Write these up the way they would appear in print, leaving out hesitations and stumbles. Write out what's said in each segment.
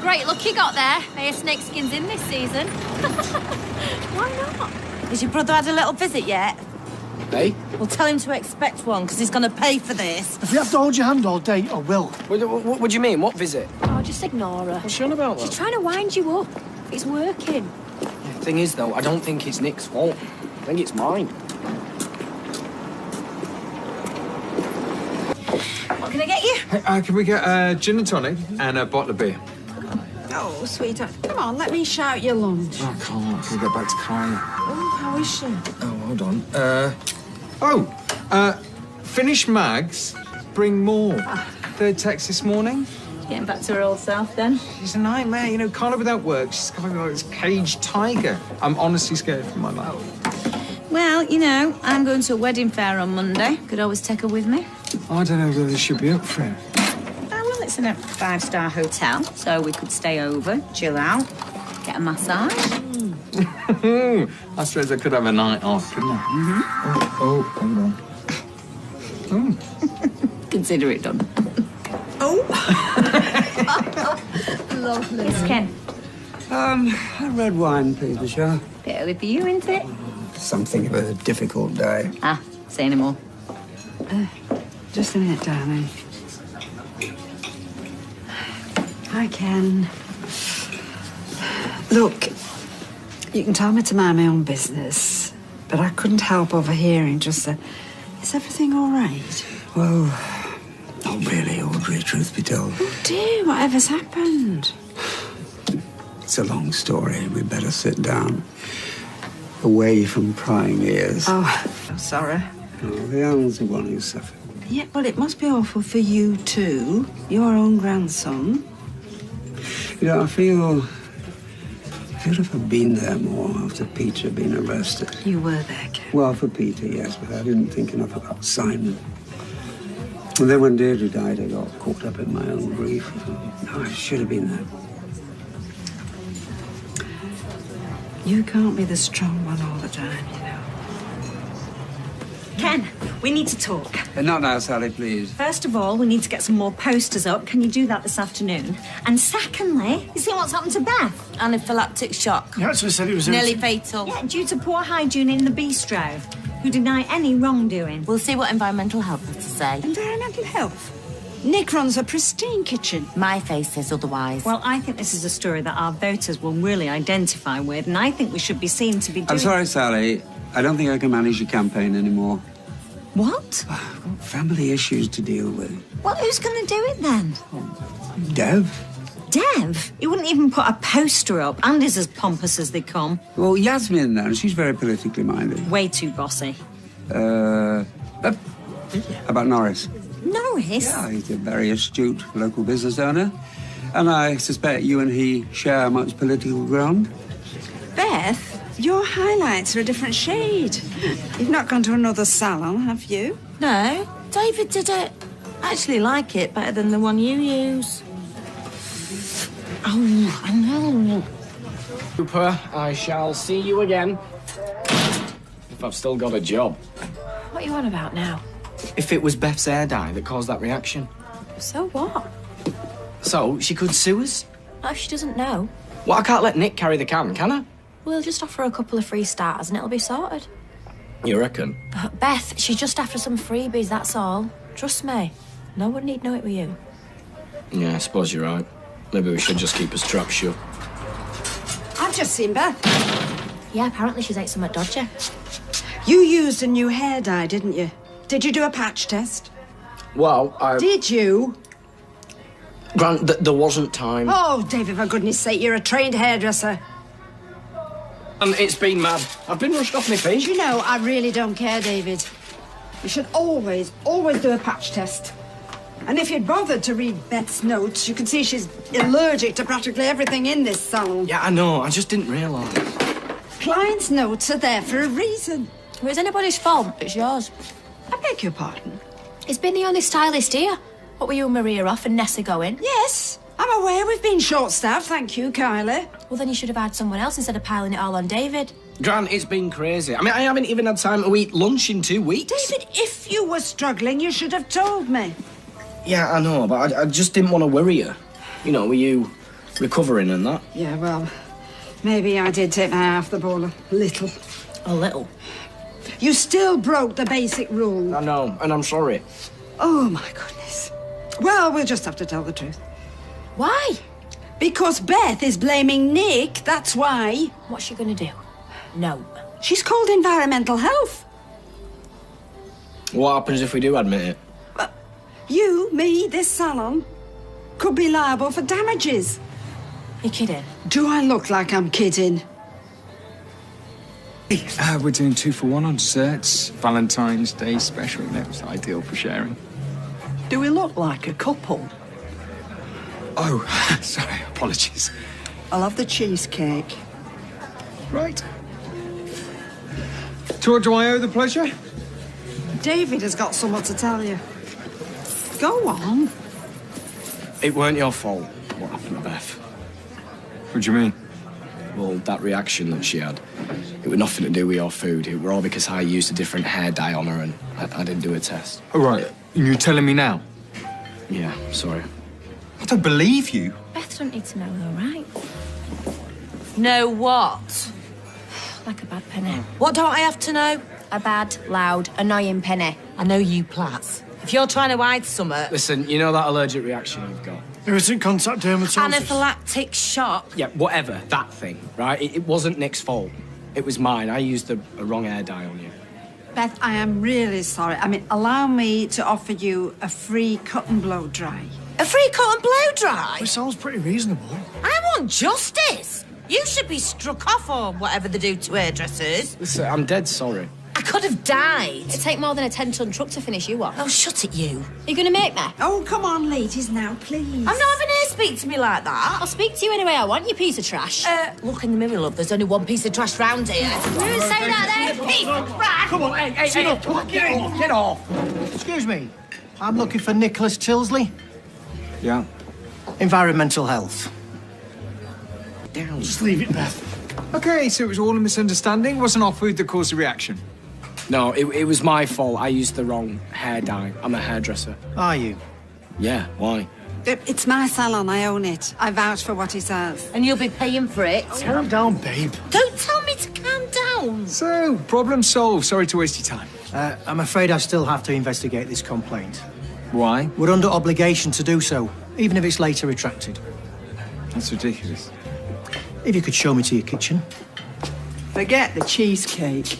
Great luck you got there. Are snakeskins in this season? Why not? Has your brother had a little visit yet? Hey? Well, tell him to expect one, because he's going to pay for this. If you have to hold your hand all day, I will. What do you mean? What visit? Oh, just ignore her. What's she on about, though? She's trying to wind you up. It's working. Yeah, the thing is, though, I don't think it's Nick's fault. I think it's mine. What can I get you? Hey, can we get a gin and tonic and a bottle of beer? Oh, sweetheart. Come on, let me shout your lunch. Oh, I can't. Can we get back to Kylie? Oh, how is she? Oh, hold on. Finish Mags, bring more. Third text this morning. Getting back to her old self, then? She's a nightmare, you know, Kylie without work. She's coming like this caged tiger. I'm honestly scared for my life. Well, you know, I'm going to a wedding fair on Monday. Could always take her with me. I don't know whether she should be up for it. Well, it's in a 5-star hotel, so we could stay over, chill out, get a massage. I suppose I could have a night off, couldn't I? Mm-hmm. Oh, hold on. Oh. Consider it done. Oh. Lovely. It's Ken. A red wine, please, Michelle. Bit early for you, isn't it? Something of a difficult day. Ah, say no more. Just a minute, darling. Hi, Ken. Look, you can tell me to mind my own business, but I couldn't help overhearing just the... Is everything all right? Well, not really, Audrey, truth be told. Oh, dear, whatever's happened? It's a long story. We'd better sit down. Away from prying ears. Oh, I'm sorry. Oh, the Al's the one who's suffering. Yeah, well, it must be awful for you, too. Your own grandson. You know, I feel if I'd been there more after Peter had been arrested. You were there, Ken. Well, for Peter, yes, but I didn't think enough about Simon. And then when Deirdre died, I got caught up in my own grief. No, I should have been there. You can't be the strong one all the time, you know. Ken, we need to talk. Not now, Sally, please. First of all, we need to get some more posters up. Can you do that this afternoon? And secondly, you see what's happened to Beth? Anaphylactic shock. You actually said it was... Nearly fatal. Yeah, due to poor hygiene in the bistro, who deny any wrongdoing. We'll see what environmental health has to say. Environmental health? Nick runs a pristine kitchen. My face says otherwise. Well, I think this is a story that our voters will really identify with, and I think we should be seen to be doing... I'm sorry, Sally. I don't think I can manage your campaign anymore. What? I've got family issues to deal with. Well, who's going to do it then? Dev? Dev? He wouldn't even put a poster up, and is as pompous as they come. Well, Yasmin, then. She's very politically minded. Way too bossy. How about Norris? Norris? Yeah, he's a very astute local business owner. And I suspect you and he share much political ground. Beth, your highlights are a different shade. You've not gone to another salon, have you? No, David did it. I actually like it better than the one you use. Oh, I know. Cooper, I shall see you again. If I've still got a job. What are you on about now? If it was Beth's hair dye that caused that reaction. So what? So, she could sue us? Not if she doesn't know. Well, I can't let Nick carry the can I? We'll just offer her a couple of free starters and it'll be sorted. You reckon? But Beth, she's just after some freebies, that's all. Trust me. No one need know it were you. Yeah, I suppose you're right. Maybe we should just keep us trap shut. I've just seen Beth. Yeah, apparently she's ate something dodgy. You used a new hair dye, didn't you? Did you do a patch test? Well, Did you? Grant, there wasn't time. Oh, David, for goodness sake, you're a trained hairdresser. And it's been mad. I've been rushed off my feet. You know, I really don't care, David. You should always do a patch test. And if you'd bothered to read Beth's notes, you can see she's allergic to practically everything in this salon. Yeah, I know. I just didn't realise. Clients' notes are there for a reason. If it's anybody's fault, it's yours. I beg your pardon. He's been the only stylist here. What were you and Maria off and Nessa going? Yes, I'm aware we've been short-staffed, thank you, Kylie. Well, then you should have had someone else instead of piling it all on David. Grant, it's been crazy. I mean, I haven't even had time to eat lunch in 2 weeks. David, if you were struggling, you should have told me. Yeah, I know, but I just didn't want to worry you. You know, with you recovering and that. Yeah, well, maybe I did take my eye off the ball a little. A little. You still broke the basic rule. I know, and I'm sorry. Oh, my goodness. Well, we'll just have to tell the truth. Why? Because Beth is blaming Nick, that's why. What's she gonna do? No. She's called environmental health. What happens if we do admit it? You, me, this salon, could be liable for damages. You kidding? Do I look like I'm kidding? We're doing 2 for 1 on desserts. Valentine's Day special. That's ideal for sharing. Do we look like a couple? Oh, sorry. Apologies. I'll have the cheesecake. Right. To what do I owe the pleasure? David has got someone to tell you. Go on. It weren't your fault what happened to Beth. What do you mean? Well, that reaction that she had, it was nothing to do with your food. It were all because I used a different hair dye on her and I didn't do a test. Oh, right. And you're telling me now? Yeah, sorry. I don't believe you. Beth don't need to know though, right? Know what? Like a bad penny. What don't I have to know? A bad, loud, annoying penny. I know you, Platt. If you're trying to hide something, Listen, you know that allergic reaction you've got? Irritant contact dermatitis. anaphylactic shock. Yeah, whatever, that thing, right? It wasn't Nick's fault. It was mine. I used a wrong hair dye on you. Beth, I am really sorry. I mean, allow me to offer you a free cut and blow dry. A free cut and blow dry? It sounds pretty reasonable. I want justice. You should be struck off or whatever they do to hairdressers. Listen, I'm dead sorry. I could have died. It'd take more than a 10-ton truck to finish you off. Oh, shut it, you. Are you gonna make me? Oh, come on, ladies, now, please. I'm not having her speak to me like that. I'll speak to you anyway I want, you piece of trash. Look in the mirror, love. There's only one piece of trash round here. You didn't say that then. Piece of trash! Come on, hey, get off. Excuse me. I'm looking for Nicholas Tilsley. Yeah. Environmental health. Down. Just leave it, Beth. Okay, so it was all a misunderstanding. Wasn't our food that caused the reaction? No, it was my fault. I used the wrong hair dye. I'm a hairdresser. Are you? Yeah, why? It's my salon, I own it. I vouch for what he says. And you'll be paying for it. Calm down, babe. Don't tell me to calm down. So, problem solved. Sorry to waste your time. I'm afraid I still have to investigate this complaint. Why? We're under obligation to do so, even if it's later retracted. That's ridiculous. If you could show me to your kitchen. Forget the cheesecake.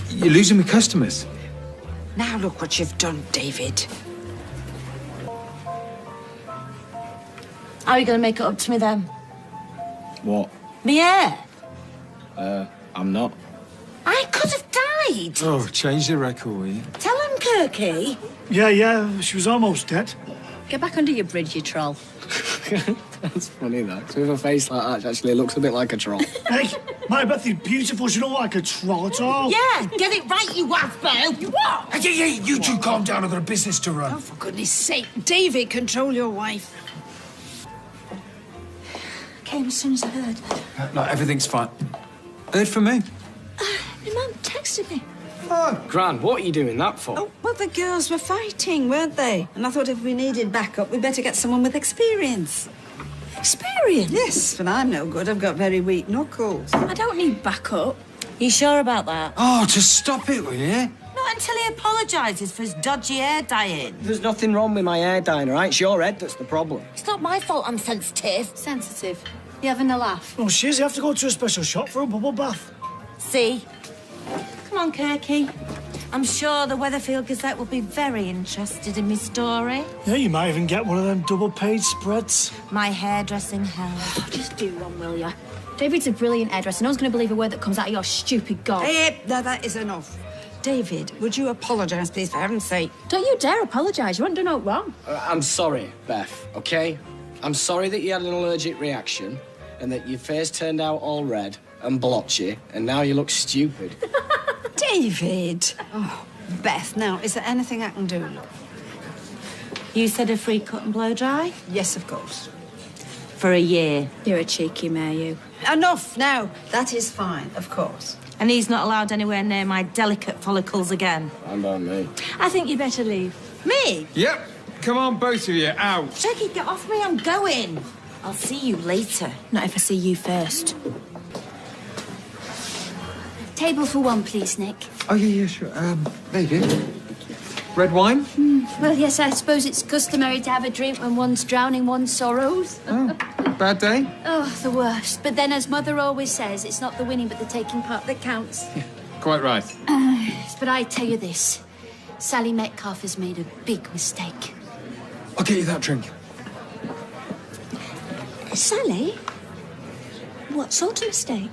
You're losing me customers. Now look what you've done, David. How are you going to make it up to me then? What? Me hair? I'm not. I could have died. Oh, change the record, will you? Tell him, Kirky. Yeah, she was almost dead. Get back under your bridge, you troll. That's funny, that. 'Cause with a face like that, she actually looks a bit like a troll. Hey, my Beth is beautiful. She don't look like a troll at all. Yeah, get it right, you waffle. You what? Hey, you two calm down. I've got a business to run. Oh, for goodness sake, David, control your wife. Came as soon as I heard. No, everything's fine. Heard from me? My mum texted me. Oh, Gran, what are you doing that for? Oh, well, the girls were fighting, weren't they? And I thought if we needed backup, we'd better get someone with experience. Experience? Yes, but I'm no good. I've got very weak knuckles. I don't need backup. You sure about that? oh, just stop it, will you? Not until he apologises for his dodgy hair dyeing. There's nothing wrong with my hair dyeing, all right? It's your head that's the problem. It's not my fault I'm sensitive. Sensitive. You having a laugh? Oh, she is. You have to go to a special shop for a bubble bath. See? Come on, Kirky. I'm sure the Weatherfield Gazette will be very interested in my story. Yeah, you might even get one of them double-page spreads. My hairdressing hell. Just do one, will ya? David's a brilliant hairdresser. No one's going to believe a word that comes out of your stupid gob. Hey, now that is enough. David, would you apologise, please, for heaven's sake? Don't you dare apologise. You haven't done no wrong. I'm sorry, Beth, okay? I'm sorry that you had an allergic reaction and that your face turned out all red and blotchy and now you look stupid. David! Oh, Beth, now, is there anything I can do? You said a free cut and blow dry? Yes, of course. For a year. You're a cheeky mare, you. Enough now. That is fine, of course. And he's not allowed anywhere near my delicate follicles again. How about me? I think you better leave. Me? Yep. come on, both of you, out. Jackie, get off me, I'm going. I'll see you later. Not if I see you first. Table for one, please, Nick. Oh, yeah, sure. There you go. Red wine? Well, yes, I suppose it's customary to have a drink when one's drowning one's sorrows. Oh, bad day? Oh, the worst. But then, as Mother always says, it's not the winning but the taking part that counts. Quite right. But I tell you this, Sally Metcalf has made a big mistake. I'll get you that drink. Sally? What sort of mistake?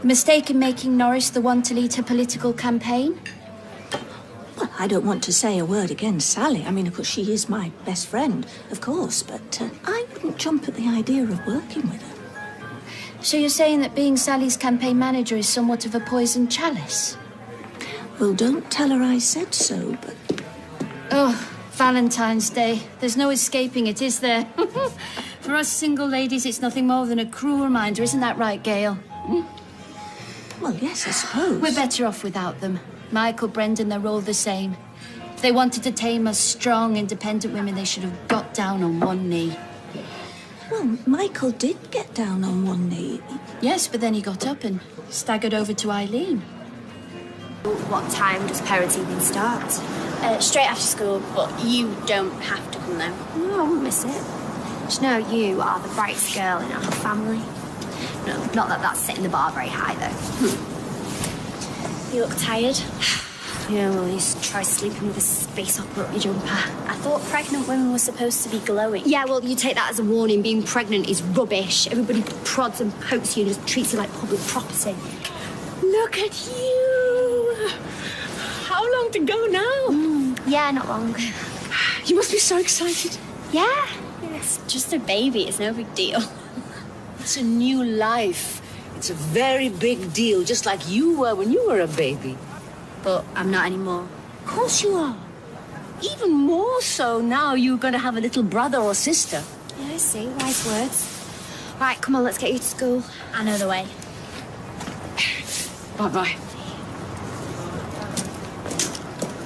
The mistake in making Norris the one to lead her political campaign. Well, I don't want to say a word against Sally. I mean, of course, she is my best friend, of course, but I wouldn't jump at the idea of working with her. So you're saying that being Sally's campaign manager is somewhat of a poisoned chalice? Well, don't tell her I said so, but... Oh, Valentine's Day. There's no escaping it, is there? For us single ladies, it's nothing more than a cruel reminder. Isn't that right, Gail? Well, yes, I suppose. We're better off without them. Michael, Brendan, they're all the same. If they wanted to tame us strong, independent women, they should have got down on one knee. Well, Michael did get down on one knee. Yes, but then he got up and staggered over to Eileen. What time does parents' evening start? Straight after school, but you don't have to come now. No, I won't miss it. Do you know you are the brightest girl in our family? No, not that that's setting the bar very high, though. You look tired. Yeah, well, you try sleeping with a space opera up your jumper. I thought pregnant women were supposed to be glowing. Yeah, well, you take that as a warning. Being pregnant is rubbish. Everybody prods and pokes you and just treats you like public property. Look at you! How long to go now? Yeah, not long. You must be so excited. Yeah, it's just a baby. It's no big deal. It's a new life. It's a very big deal, just like you were when you were a baby. But I'm not anymore. Of course you are. Even more so now you're going to have a little brother or sister. Yeah, I see. Wise words. Right, come on, let's get you to school. I know the way. Bye-bye.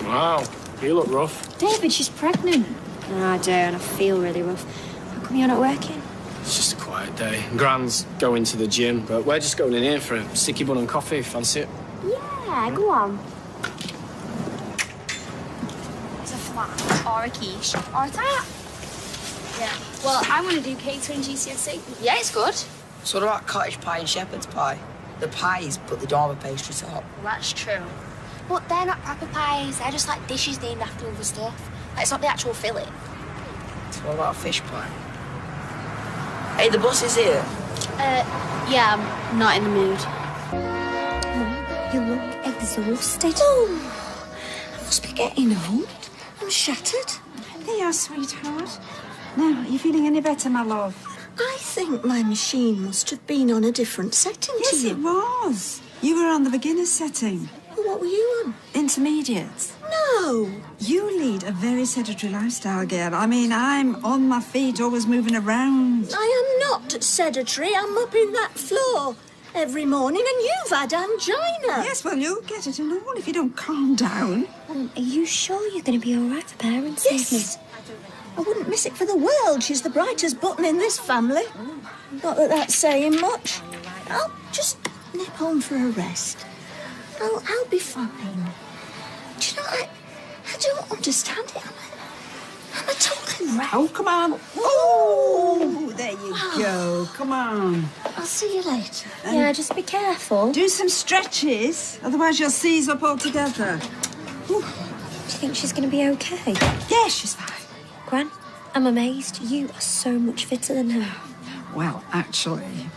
Wow, you look rough. David, she's pregnant. No, I do, and I feel really rough. How come you're not working? It's just a quiet day. Gran's going to the gym, but we're just going in here for a sticky bun and coffee. Fancy it? Yeah, go on. It's a flat, or a quiche, or a tart. Yeah. Well, I want to do catering GCSE. Yeah, it's good. So what about cottage pie and shepherd's pie? The pies, but they don't have a pastry top. Well, that's true. But they're not proper pies. They're just like dishes named after other stuff. Like, it's not the actual filling. So what about a fish pie? Hey, the bus is here. Yeah, I'm not in the mood. You look exhausted. Oh, I must be getting old. I'm shattered. There you are, sweetheart. Now, are you feeling any better, my love? I think my machine must have been on a different setting to Yes, you. it was. You were on the beginner's setting. Well, what were you on? Intermediate. No. You lead a very sedentary lifestyle, girl. I mean, I'm on my feet, always moving around. I am not sedentary. I'm up in that floor every morning, and you've had angina. Yes, well, you'll get it and all if you don't calm down. Are you sure you're going to be all right for parents' Yes. evening? I wouldn't miss it for the world. She's the brightest button in this family. Not that that's saying much. I'll just nip home for a rest. I'll be fine. Do you know, I don't understand it. Am I talking right? Oh, come on. Oh, there you go. Come on. I'll see you later. Yeah, just be careful. Do some stretches, otherwise you'll seize up altogether. Do you think she's going to be okay? Yeah, she's fine. Gran, I'm amazed. You are so much fitter than her. Well, actually,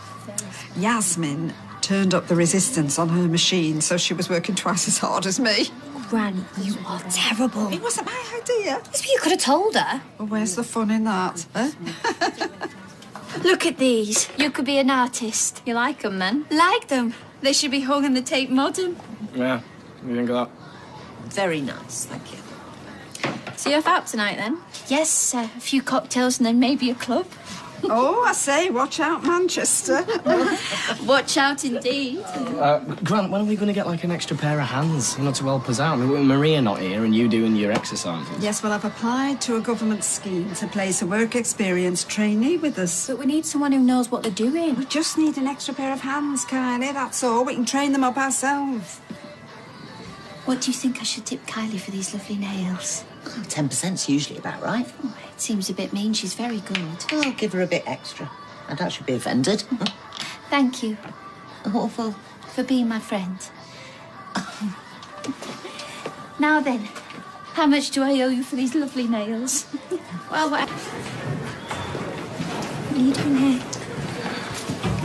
Yasmin turned up the resistance on her machine, so she was working twice as hard as me. Gran, you are terrible. It wasn't my idea. Yes, but you could have told her. Well, where's the fun in that? Huh? Look at these. You could be an artist. You like them, then? Like them. They should be hung in the Tate Modern. Yeah, what do you think of that? Very nice, thank you. So you're off out tonight, then? Yes, a few cocktails and then maybe a club. Oh, I say, watch out, Manchester. Watch out indeed. Grant, when are we going to get, like, an extra pair of hands, to help us out? I mean, with Maria not here and you doing your exercises. Yes, well, I've applied to a government scheme to place a work experience trainee with us. But we need someone who knows what they're doing. We just need an extra pair of hands, Kylie, that's all. We can train them up ourselves. What do you think I should tip Kylie for these lovely nails? 10%'s usually about right. Oh, it seems a bit mean. She's very good. I'll give her a bit extra. I doubt she'll be offended. Thank you. Awful. For being my friend. Now then, how much do I owe you for these lovely nails? Well, what are you doing here?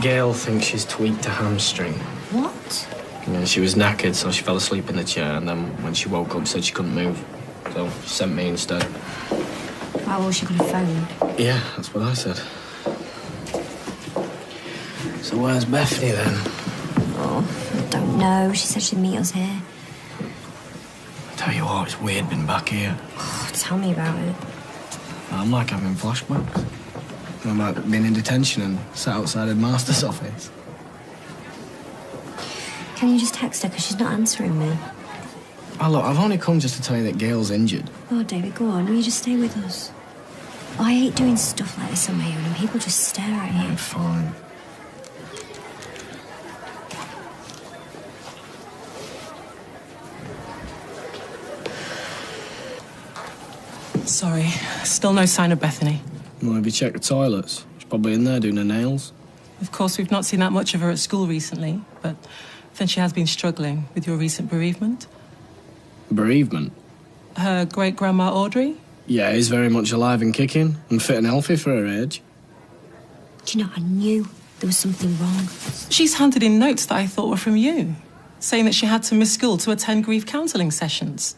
Gail thinks she's tweaked a hamstring. What? Yeah, she was knackered, so she fell asleep in the chair, and then when she woke up, said she couldn't move. So she sent me instead. How was she going to phone? Yeah, that's what I said. So where's Bethany, then? Oh, I don't know. She said she'd meet us here. I tell you what, it's weird being back here. Oh, tell me about it. I'm like having flashbacks. I'm like being in detention and sat outside the master's office. Can you just text her, because she's not answering me? Oh, look, I've only come just to tell you that Gail's injured. Oh, David, go on. Will you just stay with us? Oh, I hate doing stuff like this on my own, and people just stare at you. I'm fine. Sorry, still no sign of Bethany. Well, have you checked the toilets? She's probably in there doing her nails. Of course, we've not seen that much of her at school recently, but then she has been struggling with your recent bereavement. Bereavement? Her great-grandma Audrey? Yeah, is very much alive and kicking and fit and healthy for her age. Do you know, I knew there was something wrong. She's handed in notes that I thought were from you, saying that she had to miss school to attend grief counselling sessions.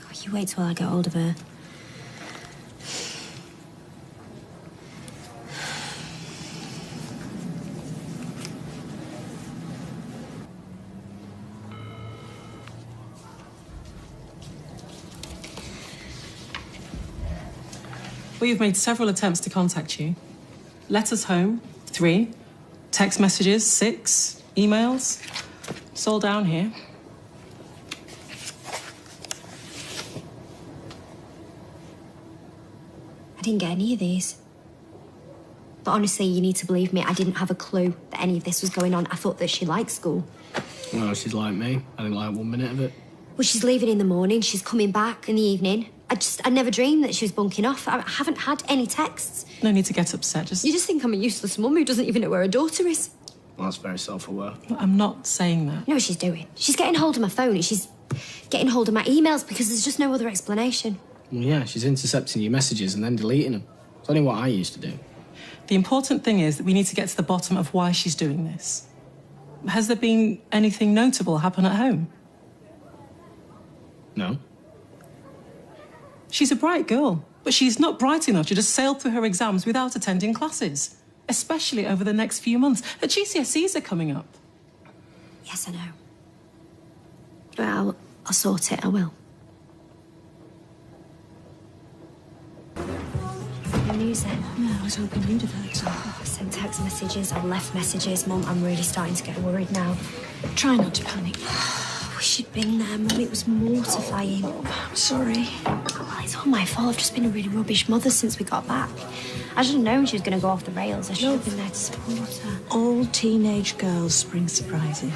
Oh, you wait till I get hold of her. We've made several attempts to contact you. Letters home, 3. Text messages, 6. Emails. It's all down here. I didn't get any of these. But honestly, you need to believe me, I didn't have a clue that any of this was going on. I thought that she liked school. Well, she's like me. I didn't like 1 minute of it. Well, she's leaving in the morning, she's coming back in the evening. I never dreamed that she was bunking off. I haven't had any texts. No need to get upset, You just think I'm a useless mum who doesn't even know where her daughter is. Well, that's very self-aware. I'm not saying that. You know what she's doing? She's getting hold of my phone and she's getting hold of my emails because there's just no other explanation. Well, yeah, she's intercepting your messages and then deleting them. It's only what I used to do. The important thing is that we need to get to the bottom of why she's doing this. Has there been anything notable happen at home? No. She's a bright girl, but she's not bright enough to just sail through her exams without attending classes, especially over the next few months. Her GCSEs are coming up. Yes, I know. Well, I'll sort it, I will. No news then? No, I was hoping you'd have heard something. Oh, I've sent text messages, I've left messages. Mum, I'm really starting to get worried now. Try not to panic. I wish you'd been there, Mum. It was mortifying. I'm sorry. Well, it's all my fault. I've just been a really rubbish mother since we got back. I should have known she was going to go off the rails. I should have been there to support her. All teenage girls spring surprising.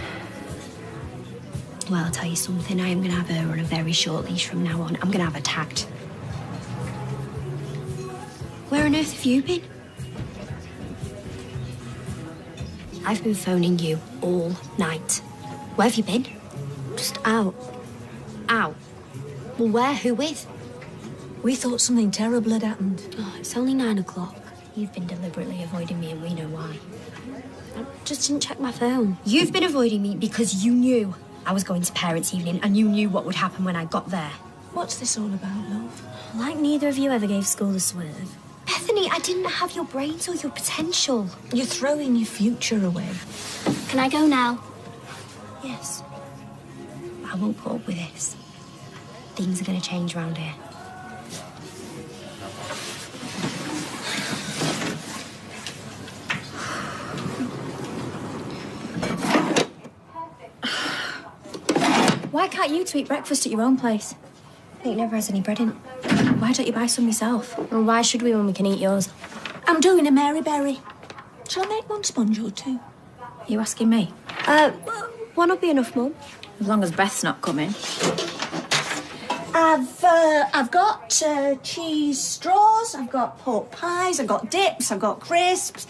Well, I'll tell you something. I am going to have her on a very short leash from now on. I'm going to have her tagged. Where on earth have you been? I've been phoning you all night. Where have you been? Just out. Out. Well, where? Who with? We thought something terrible had happened. Oh, it's only 9 o'clock. You've been deliberately avoiding me and we know why. I just didn't check my phone. You've been avoiding me because you knew I was going to parents' evening and you knew what would happen when I got there. What's this all about, love? Like neither of you ever gave school the swerve. Bethany, I didn't have your brains or your potential. You're throwing your future away. Can I go now? Yes. I won't put up with this. Things are going to change around here. about you to eat breakfast at your own place? It never has any bread in it. Why don't you buy some yourself? Well, why should we when we can eat yours? I'm doing a Mary Berry. Shall I make one sponge or two? Are you asking me? One will be enough, Mum. As long as Beth's not coming. I've got cheese straws, I've got pork pies, I've got dips, I've got crisps.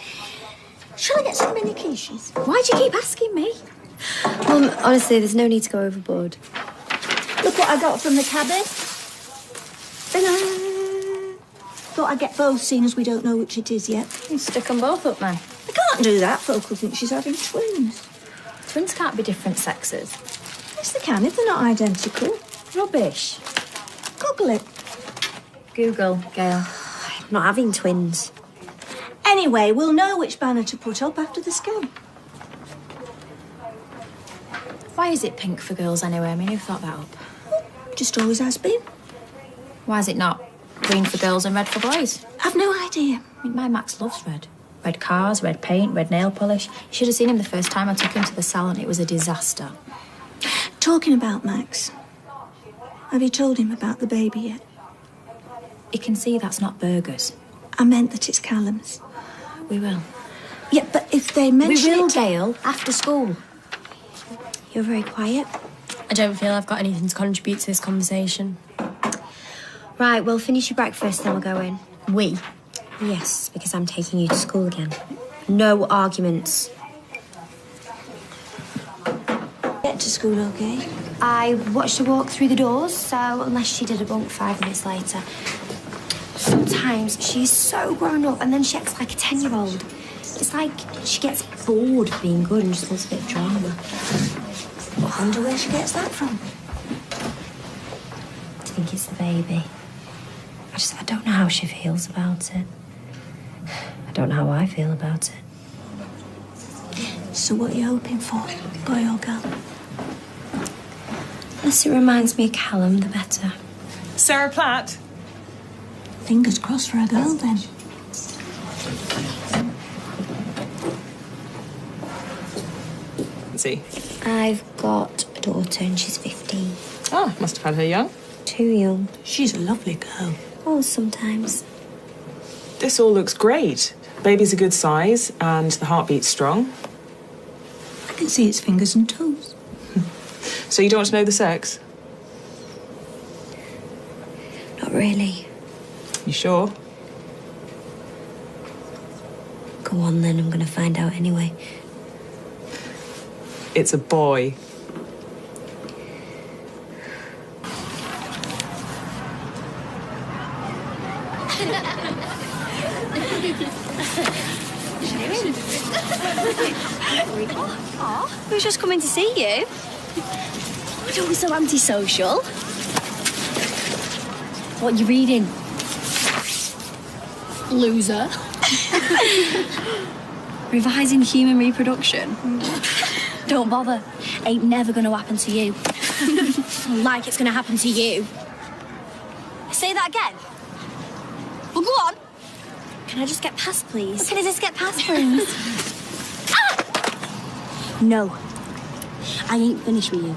Shall I get some mini quiches? Why do you keep asking me? Mum, honestly, there's no need to go overboard. Look what I got from the cabin. Ta-da! Thought I'd get both, seeing as we don't know which it is yet. You stick them both up, then. I can't do that. Folk will think she's having twins. Twins can't be different sexes. Yes, they can, if they're not identical. Rubbish. Google it. Google, Gail. I'm not having twins. Anyway, we'll know which banner to put up after the scan. Why is it pink for girls anyway? I mean, who thought that up? Just always has been. Why is it not green for girls and red for boys? I've no idea. I mean, my Max loves red. Red cars, red paint, red nail polish. You should have seen him the first time I took him to the salon. It was a disaster. Talking about Max, have you told him about the baby yet? You can see that's not burgers. I meant that it's Callum's. We will. Yeah, but if they mention We will, it... Gail, after school. You're very quiet. I don't feel I've got anything to contribute to this conversation. Right, well, finish your breakfast, then we'll go in. We? Yes, because I'm taking you to school again. No arguments. Get to school, okay? I watched her walk through the doors, so unless she did a bunk 5 minutes later. Sometimes she's so grown up and then she acts like a 10-year-old. It's like she gets bored of being good and just wants a bit of drama. I wonder where she gets that from. I think it's the baby. I don't know how she feels about it. I don't know how I feel about it. So what are you hoping for, boy or girl? The less it reminds me of Callum, the better. Sarah Platt. Fingers crossed for a girl, then. Let's see. I've got a daughter and she's 15. Oh, must have had her young. Too young. She's a lovely girl. Oh, sometimes. This all looks great. Baby's a good size and the heartbeat's strong. I can see its fingers and toes. So you don't want to know the sex? Not really. You sure? Go on then, I'm going to find out anyway. It's a boy. We were just coming to see you. Don't be so antisocial. What are you reading? Loser. Revising human reproduction. Don't bother. Ain't never gonna happen to you. Like it's gonna happen to you. Say that again. Well, go on. Can I just get past, please? Can I just get past, please? Ah! No. I ain't finished with you.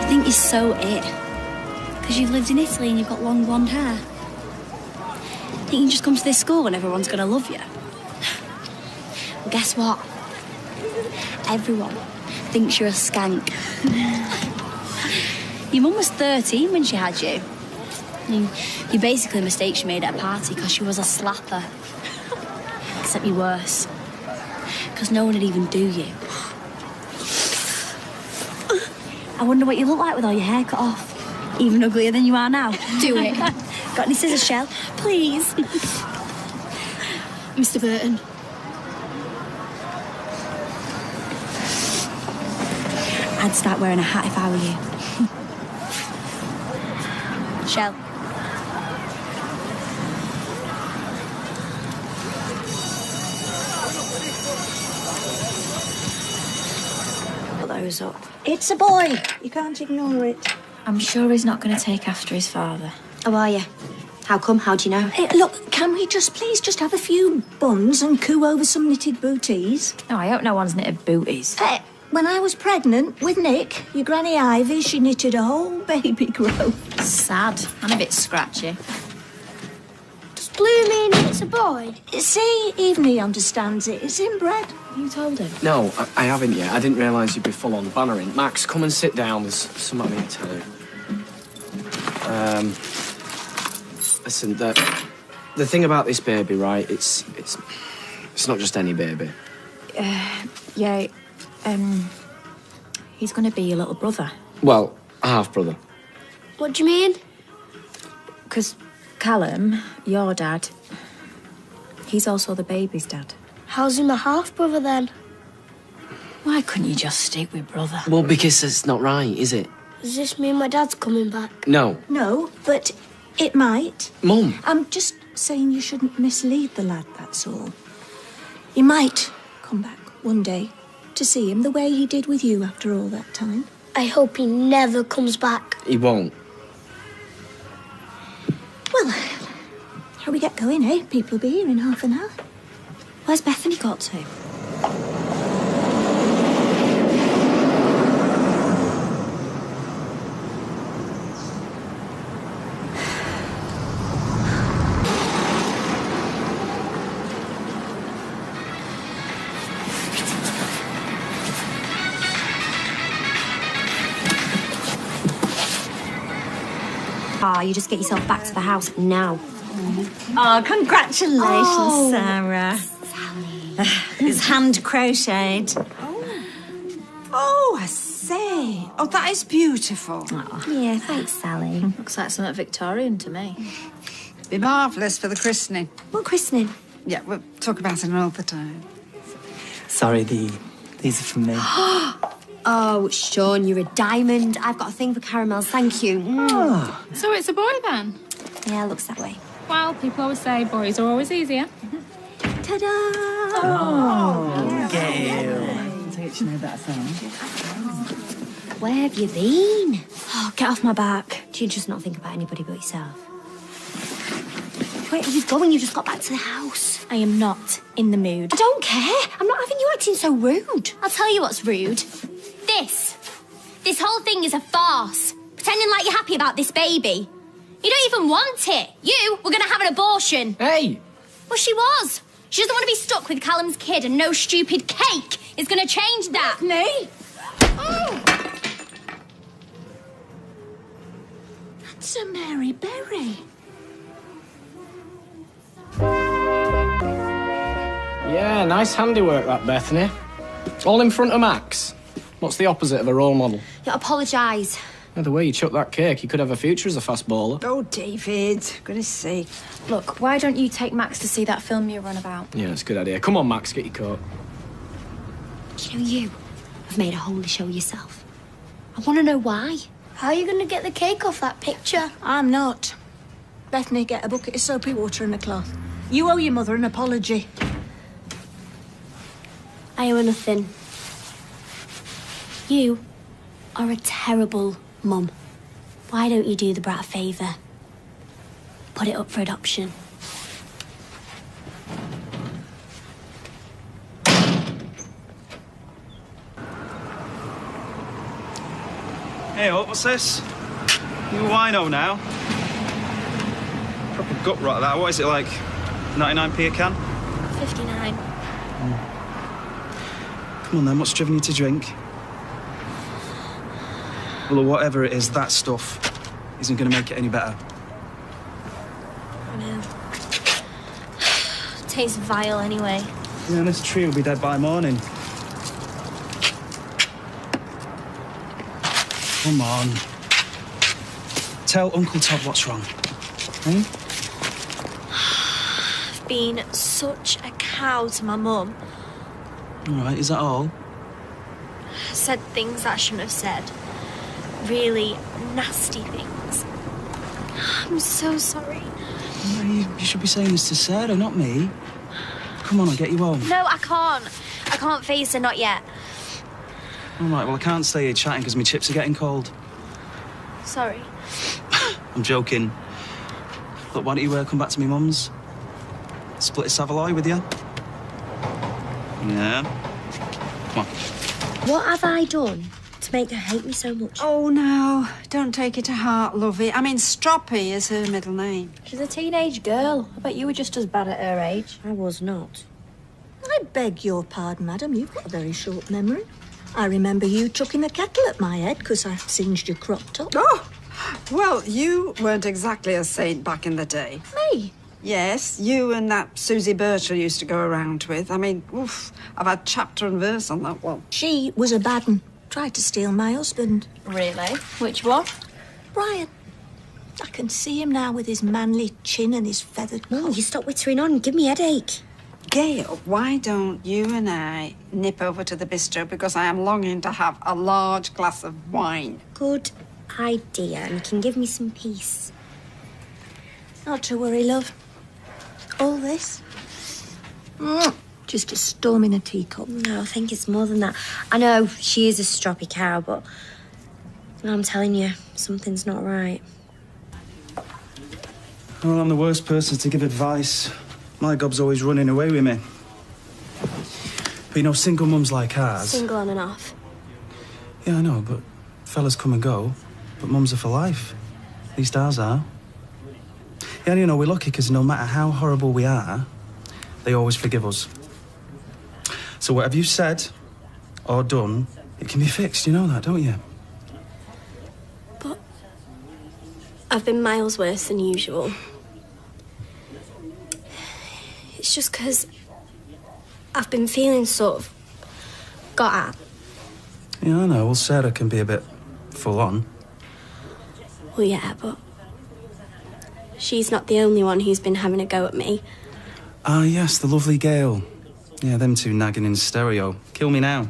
You think you're so it because you've lived in Italy and you've got long blonde hair. Think you can just come to this school and everyone's gonna love you? Well, guess what? Everyone thinks you're a skank. Your mum was 13 when she had you. You basically a mistake she made at a party because she was a slapper. Except you're worse. Because no one would even do you. I wonder what you look like with all your hair cut off. Even uglier than you are now. Do it. Got any scissors, Shell? Please. Mr. Burton. I'd start wearing a hat if I were you. Shell. Put those up. It's a boy. You can't ignore it. I'm sure he's not going to take after his father. Oh, are you? How come? How do you know? Hey, look, can we please just have a few buns and coo over some knitted booties? Oh, I hope no one's knitted booties. When I was pregnant with Nick, your Granny Ivy, she knitted a whole baby growth. Sad and a bit scratchy. Does Blue mean it's a boy? See, even he understands it. It's inbred. You told him? No, I haven't yet. I didn't realise you'd be full on bannering. Max, come and sit down. There's something I need to tell you. Listen, the thing about this baby, right? It's not just any baby. Yeah, he's going to be your little brother. Well, a half-brother. What do you mean? Because Callum, your dad, he's also the baby's dad. How's he my half-brother then? Why couldn't you just stick with brother? Well, because it's not right, is it? Does this mean my dad's coming back? No. No, but it might. Mum. I'm just saying you shouldn't mislead the lad, that's all. He might come back one day to see him the way he did with you after all that time. I hope he never comes back. He won't. Well, shall we get going, eh? People will be here in half an hour. Where's Bethany got to? Ah, you just get yourself back to the house now. Oh, congratulations, Sarah. It's hand crocheted. Oh, I say. Oh, that is beautiful. Yeah, thanks, Sally. Looks like something Victorian to me. Be marvellous for the christening. What christening? Yeah, we'll talk about it another time. Sorry, these are from me. Oh, Sean, you're a diamond. I've got a thing for caramels, thank you. Oh. So it's a boy then? Yeah, looks that way. Well, people always say boys are always easier. Ta-da! Oh, Gail. Don't you know that song? Where have you been? Oh, get off my back. Do you just not think about anybody but yourself? Where are you going? You just got back to the house. I am not in the mood. I don't care. I'm not having you acting so rude. I'll tell you what's rude. This whole thing is a farce. Pretending like you're happy about this baby. You don't even want it. You were going to have an abortion. Hey! Well, she was. She doesn't want to be stuck with Callum's kid, and no stupid cake is going to change that. Me? Oh! That's a Mary Berry. Yeah, nice handiwork, that, Bethany. All in front of Max. What's the opposite of a role model? You apologise. Yeah, the way you chucked that cake, you could have a future as a fast bowler. Oh, David, goodness sake. Look, why don't you take Max to see that film you run about? Yeah, it's a good idea. Come on, Max, get your coat. Do you know you have made a holy show yourself? I want to know why. How are you going to get the cake off that picture? I'm not. Bethany, get a bucket of soapy water and a cloth. You owe your mother an apology. I owe nothing. You are a terrible mum. Why don't you do the brat a favour? Put it up for adoption. Hey, what's this? You wino now? Proper gut rot that. What is it, like 99p a can? 59. Come on then, what's driven you to drink? Well, whatever it is, that stuff isn't going to make it any better. I know. Tastes vile anyway. Yeah, this tree will be dead by morning. Come on. Tell Uncle Todd what's wrong. Eh? I've been such a cow to my mum. All right, is that all? I said things that I shouldn't have said. Really nasty things. I'm so sorry. No, you should be saying this to Sarah, not me. Come on, I'll get you home. No, I can't. I can't face her, not yet. All right, well, I can't stay here chatting because my chips are getting cold. Sorry. I'm joking. Look, why don't you come back to me mum's? Split a Savoy with you? Yeah. Come on. What have I done to make her hate me so much? Oh, no. Don't take it to heart, lovey. I mean, Stroppy is her middle name. She's a teenage girl. I bet you were just as bad at her age. I was not. I beg your pardon, madam. You've got a very short memory. I remember you chucking the kettle at my head because I singed your crop top. Oh! Well, you weren't exactly a saint back in the day. Me? Yes, you and that Susie Birchall used to go around with. I mean, oof, I've had chapter and verse on that one. She was a bad one. Tried to steal my husband. Really? Which one? Brian. I can see him now with his manly chin and his feathered coat. No, you stop wittering on. Give me a headache. Gail, why don't you and I nip over to the bistro because I am longing to have a large glass of wine. Good idea, and you can give me some peace. Not to worry, love. All this? Just a storm in a teacup. No, I think it's more than that. I know she is a stroppy cow, but I'm telling you, something's not right. Well, I'm the worst person to give advice. My gob's always running away with me. But you know, single mums like ours... Single on and off. Yeah, I know, but fellas come and go. But mums are for life. At least ours are. Yeah, you know, we're lucky because no matter how horrible we are, they always forgive us. So whatever you've said or done, it can be fixed, you know that, don't you? But I've been miles worse than usual. It's just because I've been feeling sort of got at. Yeah, I know. Well, Sarah can be a bit full on. Well, yeah, but she's not the only one who's been having a go at me. Ah, yes, the lovely Gail. Yeah, them two nagging in stereo. Kill me now.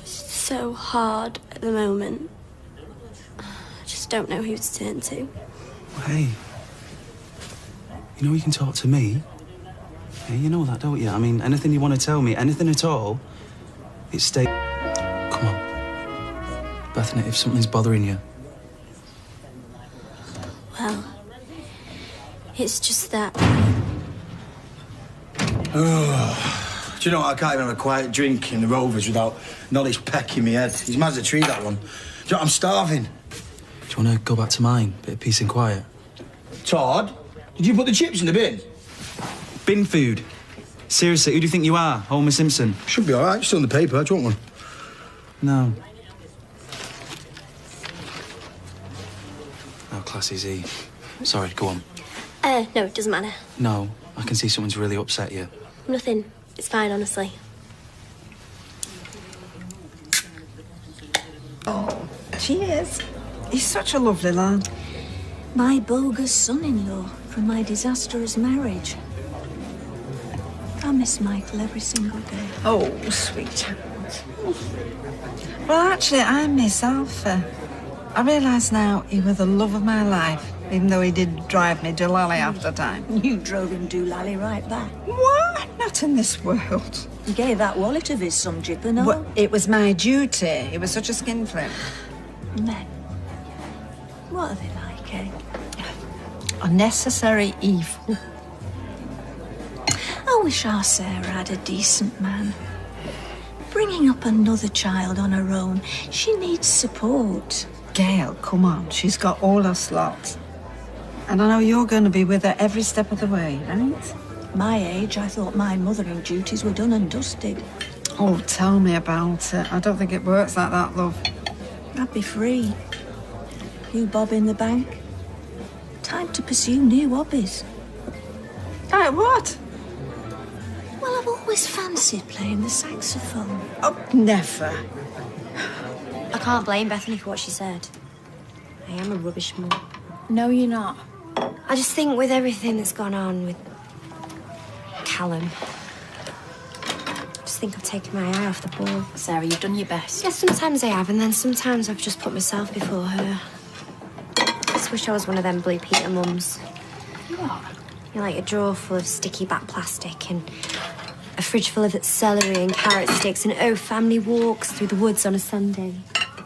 So hard at the moment. I just don't know who to turn to. Hey, you know you can talk to me. Yeah, you know that, don't you? I mean, anything you want to tell me, anything at all, it's stay... Come on. Bethany, if something's bothering you. Well, it's just that... Oh, do you know what? I can't even have a quiet drink in the Rovers without knowledge pecking me head. He's mad as a tree, that one. Do you know, I'm starving. Do you want to go back to mine? Bit of peace and quiet. Todd, did you put the chips in the bin? Bin food? Seriously, who do you think you are? Homer Simpson? Should be all right. Still in the paper. Do you want one? No. Oh, classy Z. Sorry, go on. No, it doesn't matter. No, I can see someone's really upset you. Nothing. It's fine, honestly. Oh, cheers. He's such a lovely lad. My bogus son-in-law from my disastrous marriage. I miss Michael every single day. Oh, sweet child. Well, actually, I miss Alpha. I realise now he was the love of my life, even though he did drive me doolally after time. You drove him doolally right back. What? Not in this world. You gave that wallet of his some jip and all. Well, it was my duty. He was such a skinflint. Men. What are they like, eh? Unnecessary evil. I wish our Sarah had a decent man. Bringing up another child on her own, she needs support. Gail, come on. She's got all her slots. And I know you're going to be with her every step of the way, right? My age, I thought my mothering duties were done and dusted. Oh, tell me about it. I don't think it works like that, love. I'd be free. You bob in the bank. Time to pursue new hobbies. Like what? Well, I've always fancied playing the saxophone. Oh, never. I can't blame Bethany for what she said. I am a rubbish mum. No, you're not. I just think with everything that's gone on with Callum, I just think I've taken my eye off the ball. Sarah, you've done your best. Yeah, sometimes I have, and then sometimes I've just put myself before her. I just wish I was one of them Blue Peter mums. What? You're like a drawer full of sticky back plastic and a fridge full of celery and carrot sticks and family walks through the woods on a Sunday.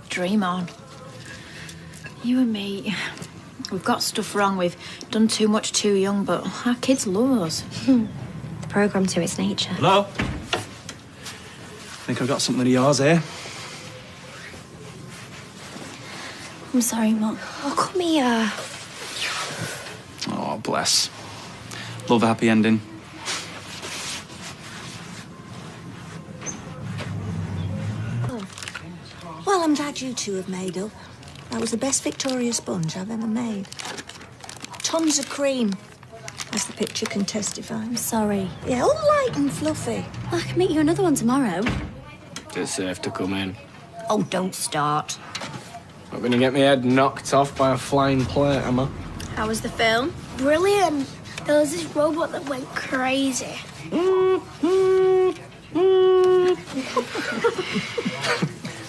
Dream on. You and me, we've got stuff wrong. We've done too much too young, but our kids love us. The programme to its nature. Hello? Think I've got something of yours here. I'm sorry, Mum. Oh, come here. Oh, bless. Love a happy ending. Well, I'm glad you two have made up. That was the best Victoria sponge I've ever made. Tons of cream, as the picture can testify. I'm sorry. Yeah, all light and fluffy. I can make you another one tomorrow. It's safe to come in. Oh, don't start. Not gonna get my head knocked off by a flying plate, am I? How was the film? Brilliant. There was this robot that went crazy.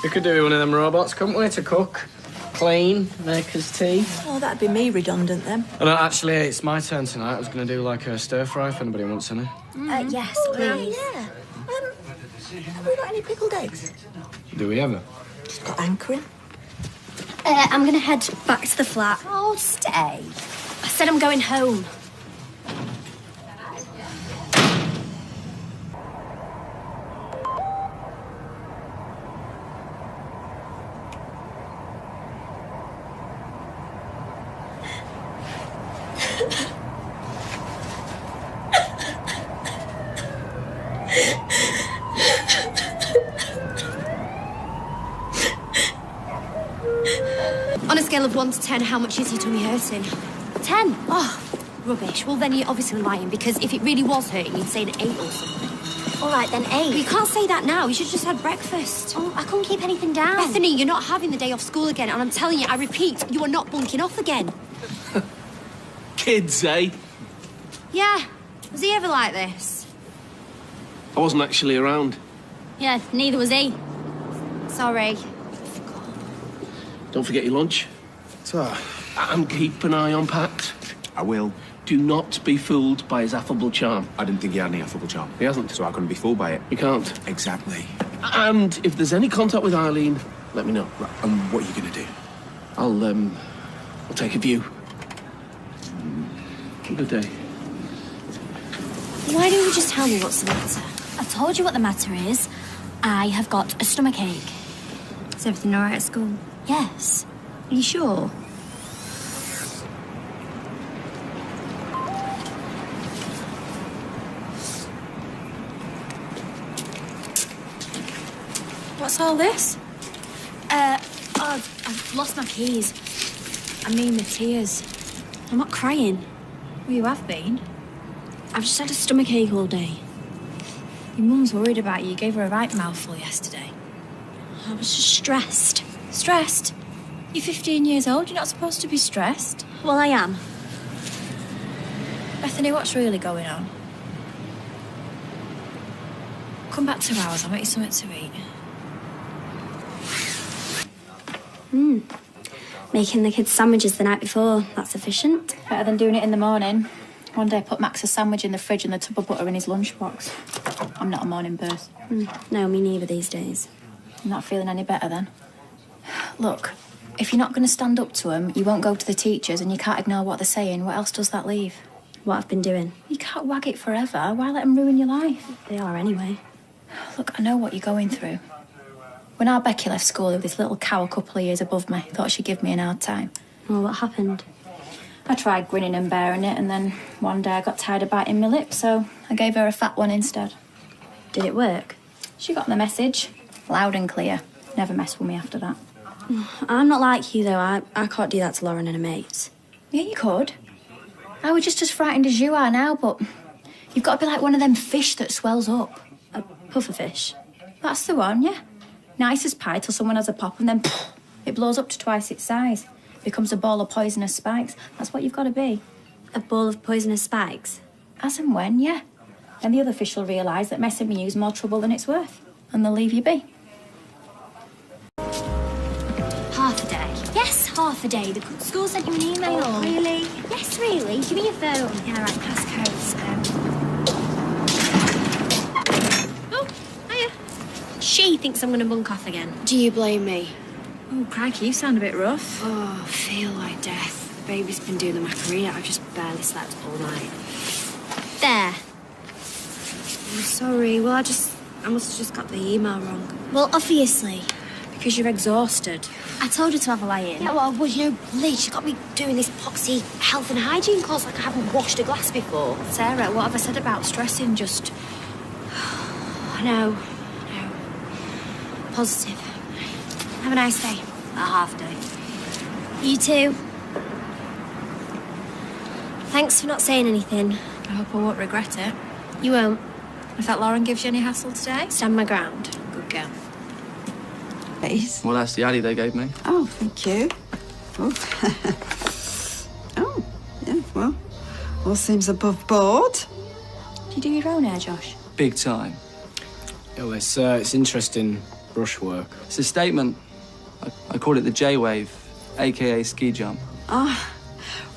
We could do one of them robots, couldn't we, to cook, clean, make us tea? Oh, that'd be me redundant then. Oh, no, actually, it's my turn tonight. I was going to do, like, a stir-fry if anybody wants any. Yes, please. Yeah. Have we got any pickled eggs? Do we ever? Just got anchoring. I'm going to head back to the flat. Oh, stay. I said I'm going home. On a scale of 1 to 10, how much is your tummy hurting? 10? Oh, rubbish. Well, then you're obviously lying, because if it really was hurting, you'd say an 8 or something. All right, then 8. But you can't say that now. You should have just had breakfast. Oh, I couldn't keep anything down. Bethany, you're not having the day off school again, and I'm telling you, I repeat, you are not bunking off again. Kids, eh? Yeah. Was he ever like this? I wasn't actually around. Yeah, neither was he. Sorry. Don't forget your lunch. So, And keep an eye on Pat. I will. Do not be fooled by his affable charm. I didn't think he had any affable charm. He hasn't. So I couldn't be fooled by it. You can't. Exactly. And if there's any contact with Eileen, let me know. Right, and what are you going to do? I'll take a view. Good day. Why don't you just tell me what's the matter? I've told you what the matter is. I have got a stomachache. Is everything all right at school? Yes. Are you sure? What's all this? I've lost my keys. I mean, the tears. I'm not crying. Well, you have been. I've just had a stomachache all day. Your mum's worried about you. You gave her a right mouthful yesterday. I was just stressed. Stressed? You're 15 years old. You're not supposed to be stressed. Well, I am. Bethany, what's really going on? Come back to ours. I'll make you something to eat. Making the kids sandwiches the night before. That's efficient. Better than doing it in the morning. One day I put Max a sandwich in the fridge and the tub of butter in his lunchbox. I'm not a morning bird. No, me neither these days. I'm not feeling any better then. Look, if you're not going to stand up to them, you won't go to the teachers and you can't ignore what they're saying, what else does that leave? What I've been doing. You can't wag it forever. Why let them ruin your life? They are anyway. Look, I know what you're going through. When our Becky left school, there was this little cow a couple of years above me. Thought she'd give me an hard time. Well, what happened? I tried grinning and bearing it, and then one day I got tired of biting my lip, so I gave her a fat one instead. Did it work? She got the message. Loud and clear. Never mess with me after that. I'm not like you, though. I can't do that to Lauren and her mates. Yeah, you could. I was just as frightened as you are now, but you've got to be like one of them fish that swells up. A pufferfish? That's the one, yeah. Nice as pie till someone has a pop and then it blows up to twice its size. Becomes a ball of poisonous spikes. That's what you've got to be. A ball of poisonous spikes? As and when, yeah. Then the other fish will realise that messing with you is more trouble than it's worth. And they'll leave you be. Half a day. Yes, half a day. The school sent you an email. Oh, really? Yes, really. Give me your phone. Yeah, right, passcodes. Oh, hiya. She thinks I'm going to bunk off again. Do you blame me? Oh, crikey, you sound a bit rough. Oh, I feel like death. Baby's been doing the Macarena. I've just barely slept all night. There. I'm sorry. Well, I must have just got the email wrong. Well, obviously. Because you're exhausted. I told her to have a lie in. Yeah, well, you know, Lee, she got me doing this poxy health and hygiene course like I haven't washed a glass before. Sarah, what have I said about stressing? Just... No. Positive. Have a nice day. a half day. You too. Thanks for not saying anything. I hope I won't regret it. You won't. If that Lauren gives you any hassle today? Stand my ground. Good girl. Please. Well, that's the alley they gave me. Oh, thank you. Oh, oh yeah, well, all seems above board. Do you do your own hair, Josh? Big time. Oh, it's interesting brushwork. It's a statement. I call it the J-Wave, a.k.a. ski jump. Ah,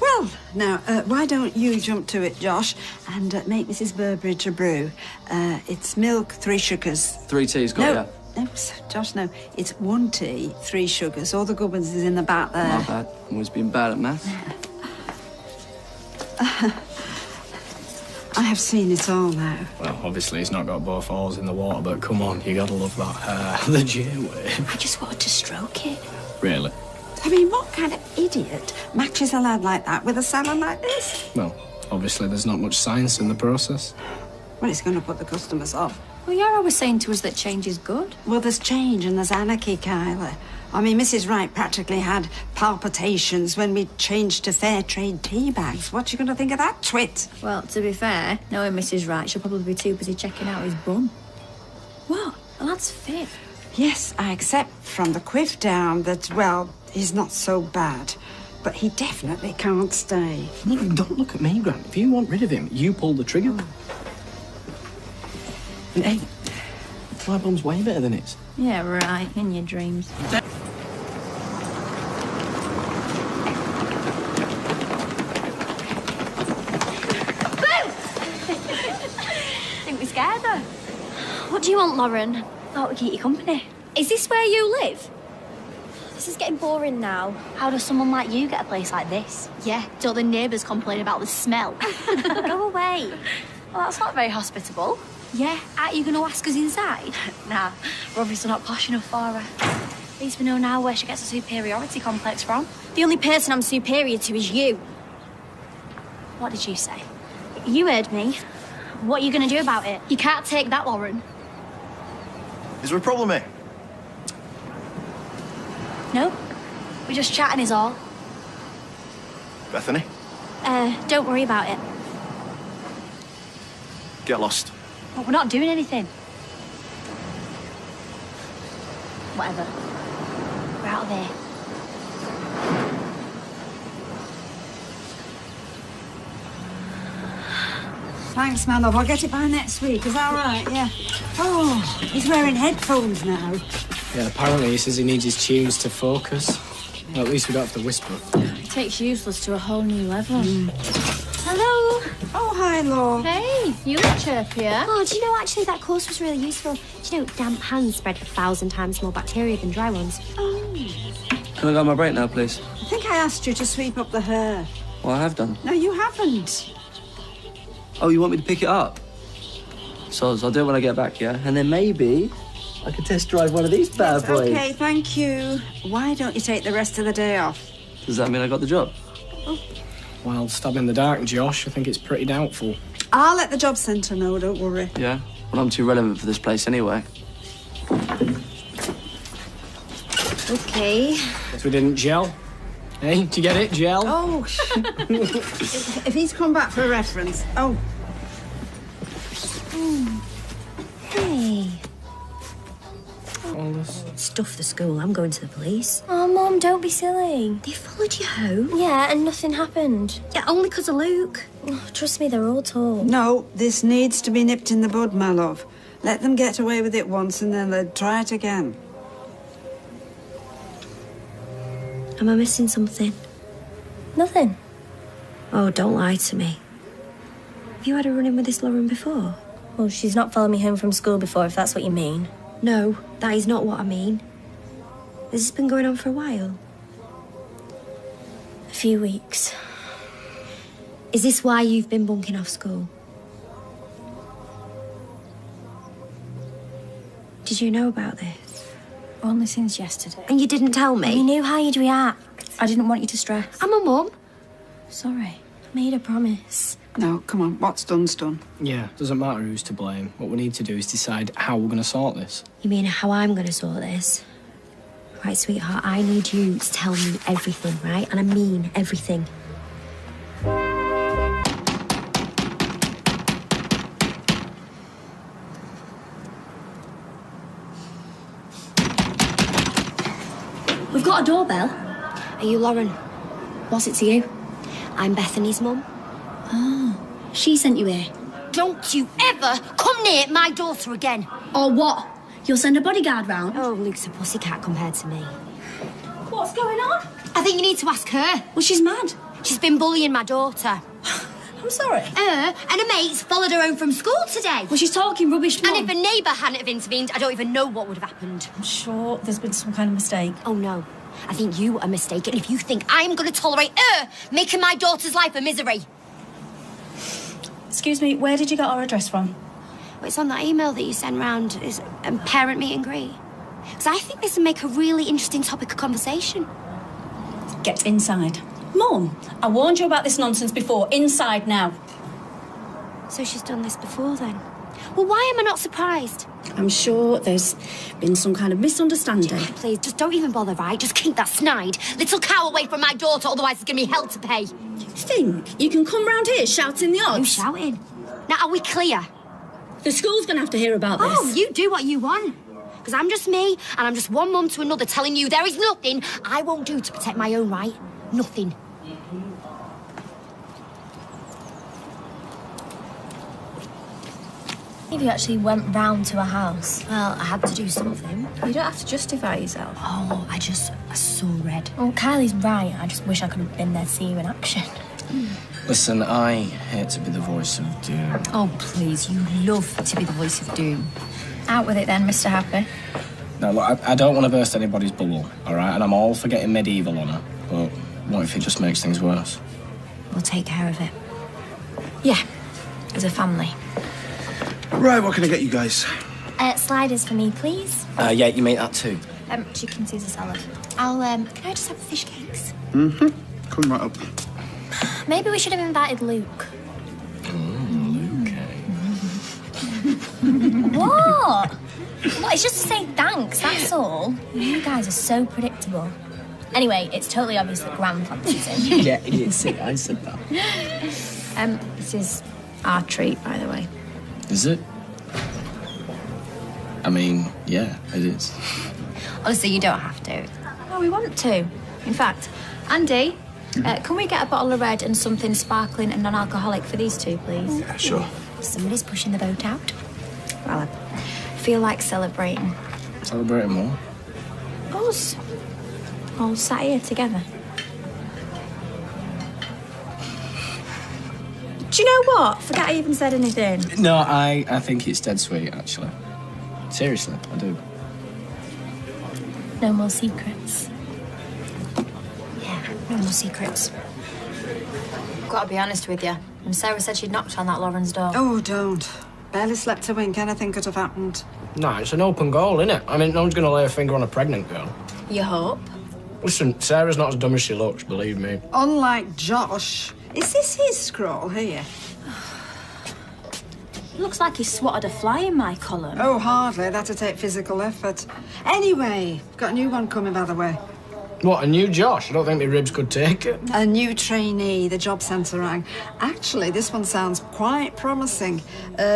well, now, why don't you jump to it, Josh, and make Mrs. Burbridge a brew. It's milk, 3 sugars. 3 teas, got ya. No, Josh, no. It's 1 tea, 3 sugars. All the good ones is in the back there. My bad. Always been bad at maths. I have seen it all now. Well, obviously he's not got both holes in the water, but come on, you gotta love that hair. The J-Wave. I just wanted to stroke it. Really? I mean, what kind of idiot matches a lad like that with a salon like this? Well, obviously there's not much science in the process. Well, it's going to put the customers off. Well, you're always saying to us that change is good. Well, there's change and there's anarchy, Kylie. I mean, Mrs. Wright practically had palpitations when we changed to fair trade tea bags. What you going to think of that twit? Well, to be fair, knowing Mrs. Wright, she'll probably be too busy checking out his bum. What? The lad's fit. Yes, I accept from the quiff down that, well, he's not so bad. But he definitely can't stay. No, don't look at me, Grant. If you want rid of him, you pull the trigger. And hey, my bum's way better than his. Yeah, right, in your dreams. Think we scared her? What do you want, Lauren? Thought we'd keep you company. Is this where you live? This is getting boring now. How does someone like you get a place like this? Yeah, don't the neighbours complain about the smell? Go away. Well, that's not very hospitable. Yeah, aren't you going to ask us inside? Nah, we're obviously not posh enough for her. At least we know now where she gets a superiority complex from. The only person I'm superior to is you. What did you say? You heard me. What are you going to do about it? You can't take that, Lauren. Is there a problem here? No, we're just chatting is all. Bethany? Don't worry about it. Get lost. Well, we're not doing anything. Whatever. We're out of here. Thanks, my love. I'll get it by next week. Is that all right? Yeah. Oh, he's wearing headphones now. Yeah, apparently he says he needs his tunes to focus. Well, at least we don't have to whisper. It takes useless to a whole new level. Hello. Oh, hi, Law. Hey, you look chirpier. Oh, do you know, actually, that course was really useful. Do you know, damp hands spread 1,000 times more bacteria than dry ones? Oh. Can I go on my break now, please? I think I asked you to sweep up the hair. Well, I have done. No, you haven't. Oh, you want me to pick it up? So I'll do it when I get back, yeah? And then maybe I could test drive one of these bad boys. Okay, thank you. Why don't you take the rest of the day off? Does that mean I got the job? Well, stab in the dark, Josh. I think it's pretty doubtful. I'll let the job centre know, don't worry. Yeah? Well, I'm too relevant for this place anyway. Okay. Guess we didn't gel. Hey, do you get it? Gel? Oh, if he's come back for a reference. Oh. Hey. All this. Stuff the school. I'm going to the police. Oh, Mum, don't be silly. They followed you home? Yeah, and nothing happened. Yeah, only because of Luke. Oh, trust me, they're all told. No, this needs to be nipped in the bud, my love. Let them get away with it once and then they'll try it again. Am I missing something? Nothing. Oh, don't lie to me. Have you had a run-in with this Lauren before? Well, she's not followed me home from school before, if that's what you mean. No, that is not what I mean. Has this been going on for a while? A few weeks. Is this why you've been bunking off school? Did you know about this? Only since yesterday. And you didn't tell me? You knew how you'd react. I didn't want you to stress. I'm a mum. Sorry. I made a promise. No, come on. What's done's done. Yeah, doesn't matter who's to blame. What we need to do is decide how we're going to sort this. You mean how I'm going to sort this? Right, sweetheart, I need you to tell me everything, right? And I mean everything. We've got a doorbell. Are you Lauren? What's it to you? I'm Bethany's mum. Oh, she sent you here. Don't you ever come near my daughter again. Or what? You'll send a bodyguard round? Oh, Luke's a pussycat compared to me. What's going on? I think you need to ask her. Well, she's mad. She's been bullying my daughter. I'm sorry. Her and her mates followed her home from school today. Well, she's talking rubbish, Mum. And if a neighbour hadn't have intervened, I don't even know what would have happened. I'm sure there's been some kind of mistake. Oh, no. I think you are mistaken if you think I'm going to tolerate her making my daughter's life a misery. Excuse me, where did you get our address from? Well, it's on that email that you sent round. It's a parent meet and greet. Because I think this would make a really interesting topic of conversation. Get inside. Mum, I warned you about this nonsense before. Inside now. So she's done this before, then? Well, why am I not surprised? I'm sure there's been some kind of misunderstanding. Please, just don't even bother, right? Just keep that snide little cow away from my daughter, otherwise it's going to be hell to pay. You think you can come round here shouting the odds? Who's shouting? Now, are we clear? The school's going to have to hear about this. Oh, you do what you want. Because I'm just me, and I'm just one mum to another telling you there is nothing I won't do to protect my own right. Nothing. If you actually went round to a house. Well, I had to do something. You don't have to justify yourself. Oh, I saw red. Well, Kylie's right. I just wish I could have been there to see you in action. Listen, I hate to be the voice of doom. Oh, please, you love to be the voice of doom. Out with it then, Mr. Happy. Now, look, I don't want to burst anybody's bubble, all right? And I'm all for getting medieval on her. But what if it just makes things worse? We'll take care of it. Yeah, as a family. Right, what can I get you guys? Sliders for me, please. Yeah, you make that too. Chicken Caesar salad. Can I just have fish cakes? Mm-hmm. Come right up. Maybe we should have invited Luke. What? What? It's just to say thanks, that's all. You guys are so predictable. Anyway, it's totally obvious that Gran fancies him. Yeah, it is. I said that. This is our treat, by the way. Is it? I mean, yeah, it is. Honestly, you don't have to. Oh, we want to. In fact, Andy, can we get a bottle of red and something sparkling and non-alcoholic for these two, please? Yeah, sure. Somebody's pushing the boat out. Well, I feel like celebrating. Celebrating more? Us. All sat here together. Do you know what? Forget I even said anything. No, I think it's dead sweet, actually. Seriously, I do. No more secrets. Yeah, no more secrets. Got to be honest with you. When Sarah said she'd knocked on that Lauren's door. Oh, don't. Barely slept a wink. Anything could have happened. No, it's an open goal, innit? I mean, no one's going to lay a finger on a pregnant girl. You hope? Listen, Sarah's not as dumb as she looks, believe me. Unlike Josh. Is this his scroll here? Looks like he swatted a fly in my column. Oh, hardly. That'd take physical effort. Anyway, got a new one coming, by the way. What, a new Josh? I don't think my ribs could take it. A new trainee, the job centre rang. Actually, this one sounds quite promising.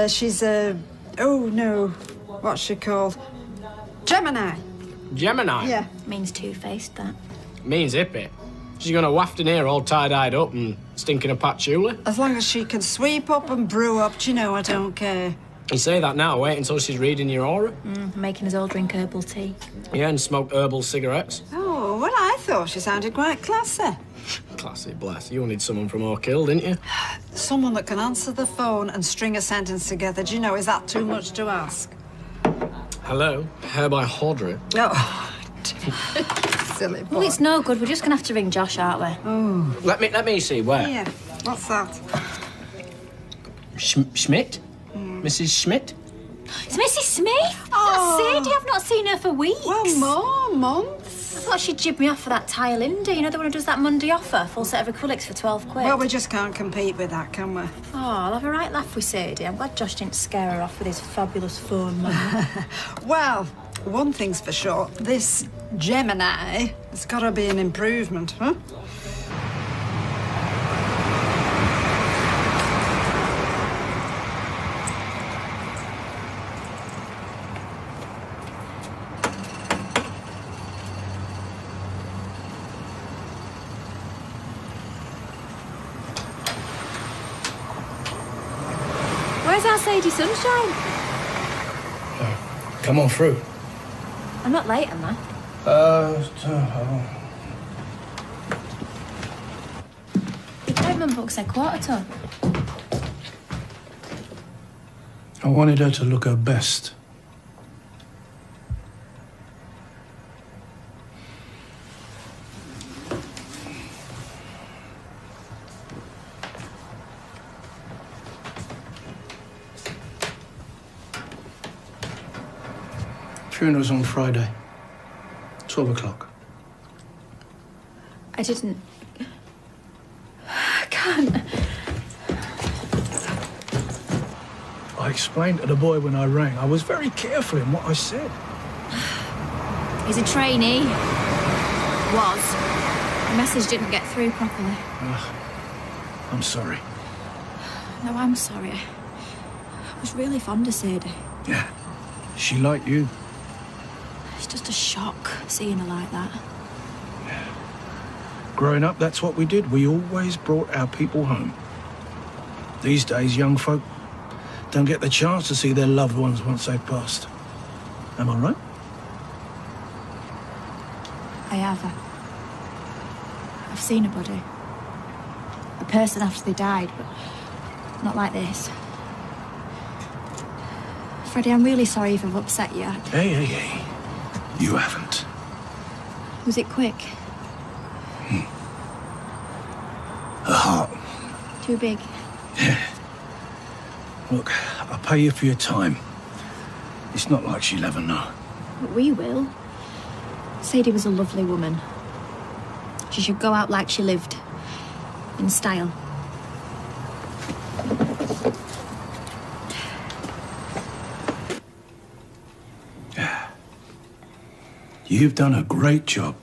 She's a... Oh, no. What's she called? Gemini. Gemini? Yeah. Means two-faced, that. Means hippie. She's going to waft in here all tie-dyed up and stinking of patchouli. As long as she can sweep up and brew up, do you know, I don't care. You say that now, wait until she's reading your aura. Making us all drink herbal tea. Yeah, and smoke herbal cigarettes. Oh, well, I thought she sounded quite classy. Classy, bless. You wanted someone from Oak Hill, didn't you? Someone that can answer the phone and string a sentence together. Do you know, is that too much to ask? Hello, hereby Hodry. Oh, right. Silly boy. Well, it's no good. We're just going to have to ring Josh, aren't we? Oh. Let me see, where? Here, what's that? Schmidt? Mrs. Schmidt? It's Mrs. Smith. Oh. That's Sadie. I've not seen her for weeks. Well, more months. I thought she'd jib me off for that tile Linda. You know, the one who does that Monday offer. Full set of acrylics for 12 quid. Well, we just can't compete with that, can we? Oh, I'll have a right laugh with Sadie. I'm glad Josh didn't scare her off with his fabulous phone money. Well, one thing's for sure. This Gemini has got to be an improvement, huh? Where's our Sadie Sunshine? Come on through. I'm not late, am I? The appointment book said 1/4 to. I wanted her to look her best. Funeral's on Friday. 12 o'clock. I didn't. I can't. I explained to the boy when I rang. I was very careful in what I said. He's a trainee. Was. The message didn't get through properly. I'm sorry. No, I'm sorry. I was really fond of Sadie. Yeah. She liked you. It's just a shock seeing her like that. Growing up, that's what we did. We always brought our people home. These days, young folk don't get the chance to see their loved ones once they've passed. Am I right? I have. I've seen a body. A person after they died, but not like this. Freddie, I'm really sorry if I've upset you. Hey. You haven't. Was it quick? Her heart. Too big? Look, I'll pay you for your time. It's not like she'll ever know. But we will. Sadie was a lovely woman. She should go out like she lived. In style. You've done a great job.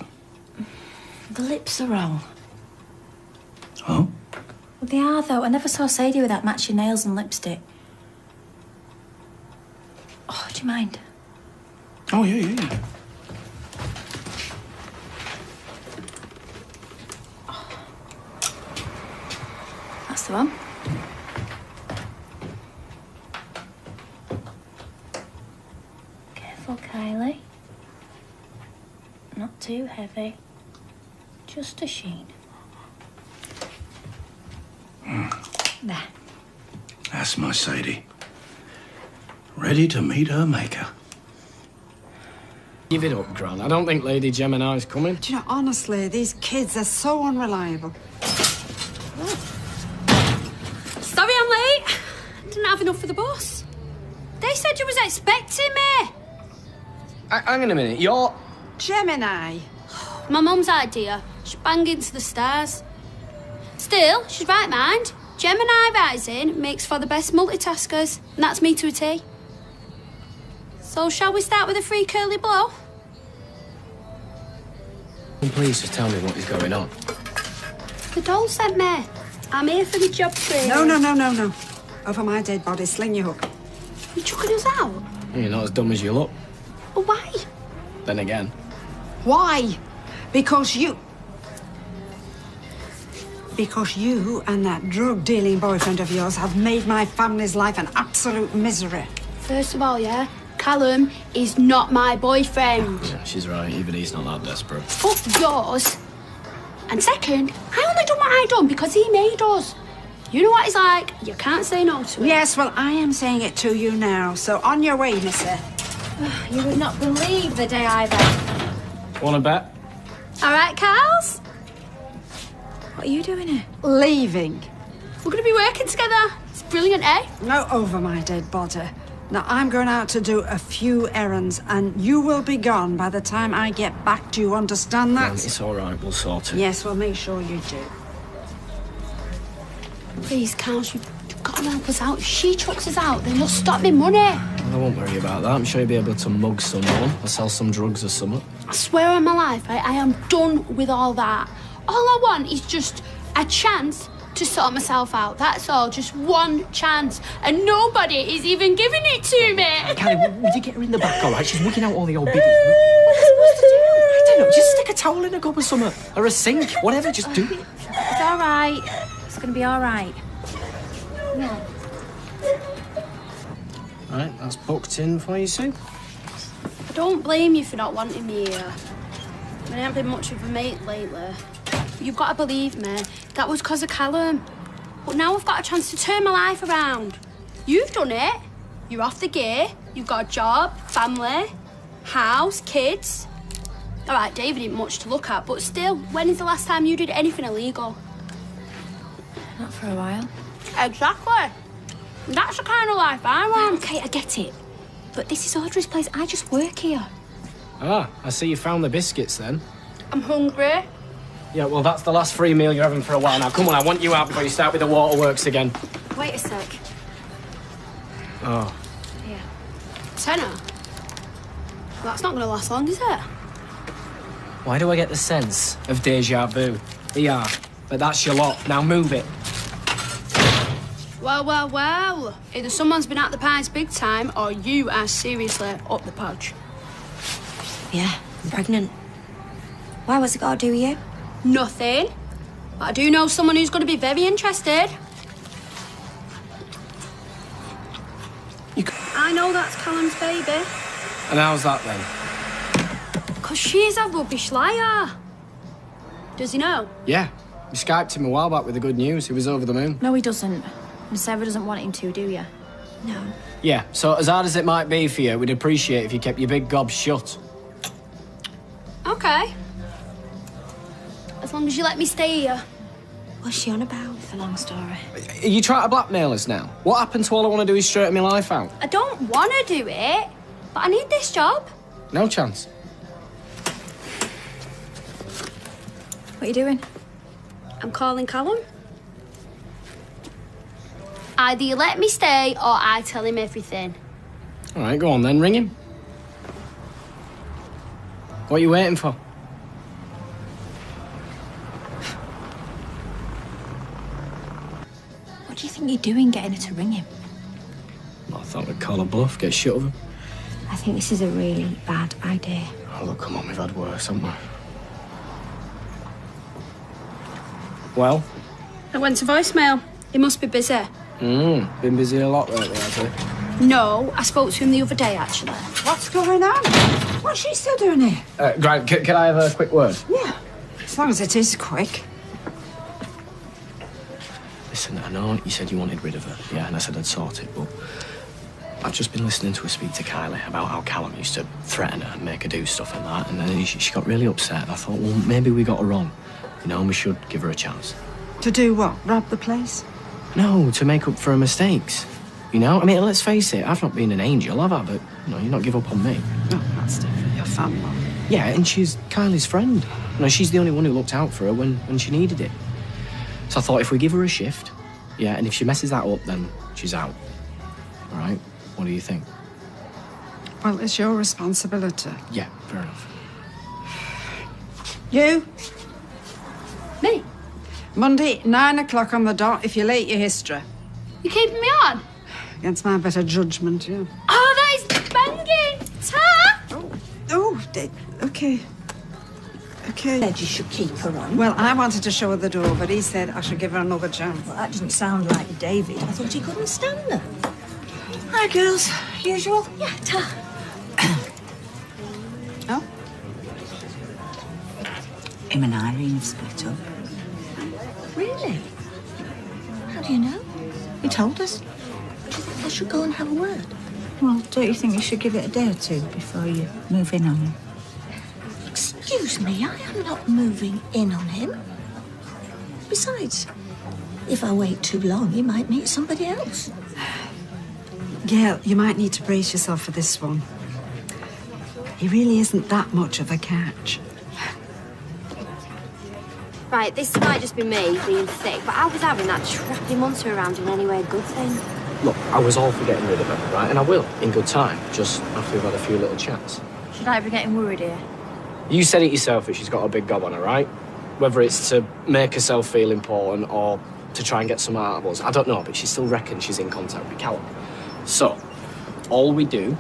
The lips are wrong. Oh? Well, they are, though. I never saw Sadie without matching nails and lipstick. Oh, do you mind? Oh, yeah. That's the one. Careful, Kylie. Not too heavy. Just a sheen. There. That's my Sadie. Ready to meet her maker. Give it up, Gran. I don't think Lady Gemini's coming. Do you know, honestly, these kids are so unreliable. Sorry I'm late. Didn't have enough for the bus. They said you was expecting me. Hang on a minute, you're... Gemini. My mum's idea. She's bang into the stars. Still, she's right mind. Gemini rising makes for the best multitaskers, and that's me to a T. So shall we start with a free curly blow? Please just tell me what is going on. The doll sent me. I'm here for the job training. No. Over my dead body, sling your hook. You chucking us out? You're not as dumb as you look. But why? Then again. Why? Because you and that drug-dealing boyfriend of yours have made my family's life an absolute misery. First of all, yeah, Callum is not my boyfriend. Yeah, she's right. Even he's not that desperate. Fuck yours. And second, I only done what I done because he made us. You know what it's like. You can't say no to it. Yes, well, I am saying it to you now. So on your way, missy. You would not believe the day I met. Want to bet? All right, Carls? What are you doing here? Leaving. We're going to be working together. It's brilliant, eh? No, over my dead body. Now, I'm going out to do a few errands, and you will be gone by the time I get back. Do you understand that? It's all right. We'll sort it. Yes, we'll make sure you do. Please, Carls, you've got to help us out. If she chucks us out, then you'll stop me money. I won't worry about that. I'm sure you'll be able to mug someone or sell some drugs or something. I swear on my life, I am done with all that. All I want is just a chance to sort myself out. That's all. Just one chance. And nobody is even giving it to me. Kylie, would you get her in the back, all right? She's working out all the old biddies. What are you supposed to do? I don't know. Just stick a towel in a gob or something. Or a sink. Whatever. Just do it. It's all right. It's going to be all right. Yeah. Right, that's booked in for you, Sue. I don't blame you for not wanting me here. I haven't been much of a mate lately. You've got to believe me, that was because of Callum. But now I've got a chance to turn my life around. You've done it. You're off the gear. You've got a job, family, house, kids. All right, David ain't much to look at, but still, when is the last time you did anything illegal? Not for a while. Exactly. That's the kind of life I want. Okay, I get it. But this is Audrey's place. I just work here. Ah, I see you found the biscuits then. I'm hungry. Yeah, well, that's the last free meal you're having for a while now. Come on, I want you out before you start with the waterworks again. Wait a sec. Oh. Here. Tenner? Well, that's not going to last long, is it? Why do I get the sense of deja vu? Yeah, but that's your lot. Now move it. Well, well, well. Either someone's been at the pies big time, or you are seriously up the podge. Yeah, I'm pregnant. Why, what's it got to do with you? Nothing. But I do know someone who's going to be very interested. I know that's Callum's baby. And how's that then? Because she's a rubbish liar. Does he know? Yeah, we Skyped him a while back with the good news. He was over the moon. No, he doesn't. And Sarah doesn't want him to, do you? No. Yeah, so as hard as it might be for you, we'd appreciate if you kept your big gob shut. Okay. As long as you let me stay here. What's she on about? It's a long story. Are you trying to blackmail us now? What happened to all I want to do is straighten my life out? I don't want to do it, but I need this job. No chance. What are you doing? I'm calling Callum. Either you let me stay or I tell him everything. All right, go on then, ring him. What are you waiting for? What do you think you're doing getting her to ring him? Well, I thought we'd call a bluff, get shut of him. I think this is a really bad idea. Oh, look, come on, we've had worse, haven't we? Well? I went to voicemail. He must be busy. Been busy a lot lately, has he? No, I spoke to him the other day, actually. What's going on? What's she still doing here? Grant, can I have a quick word? Yeah, as long as it is quick. Listen, I know you said you wanted rid of her, yeah, and I said I'd sort it, but I've just been listening to her speak to Kylie about how Callum used to threaten her and make her do stuff and that, and then she got really upset, and I thought, well, maybe we got her wrong, you know, and we should give her a chance. To do what? Rob the place? No, to make up for her mistakes. You know? I mean, let's face it, I've not been an angel, have I? But, you know, you're not give up on me. No, that's different. Your family. Yeah, and she's Kylie's friend. You know, she's the only one who looked out for her when she needed it. So I thought if we give her a shift, yeah, and if she messes that up, then she's out. All right? What do you think? Well, it's your responsibility. Yeah, fair enough. You? Me? Monday, 9 o'clock on the dot. If you're late, you're history. You keeping me on? Against my better judgment, yeah. Oh, that is banging! Ta! Okay. Okay. Said you should keep her on. Well, I wanted to show her the door, but he said I should give her another chance. Well, that doesn't sound like David. I thought he couldn't stand her. Hi, girls. Usual? Yeah, ta. Oh? Him and Irene have split up. Really? How do you know? He told us. Do you think I should go and have a word? Well, don't you think you should give it a day or two before you move in on him? Excuse me, I am not moving in on him. Besides, if I wait too long, he might meet somebody else. Gail, you might need to brace yourself for this one. He really isn't that much of a catch. Right, this might just be me being thick, but how was having that trappy monster around in any way a good thing? Look, I was all for getting rid of her, right? And I will, in good time, just after we've had a few little chats. Should I be getting worried here? You said it yourself that she's got a big gob on her, right? Whether it's to make herself feel important or to try and get some out of us, I don't know, but she still reckons she's in contact with Callum. So, all we do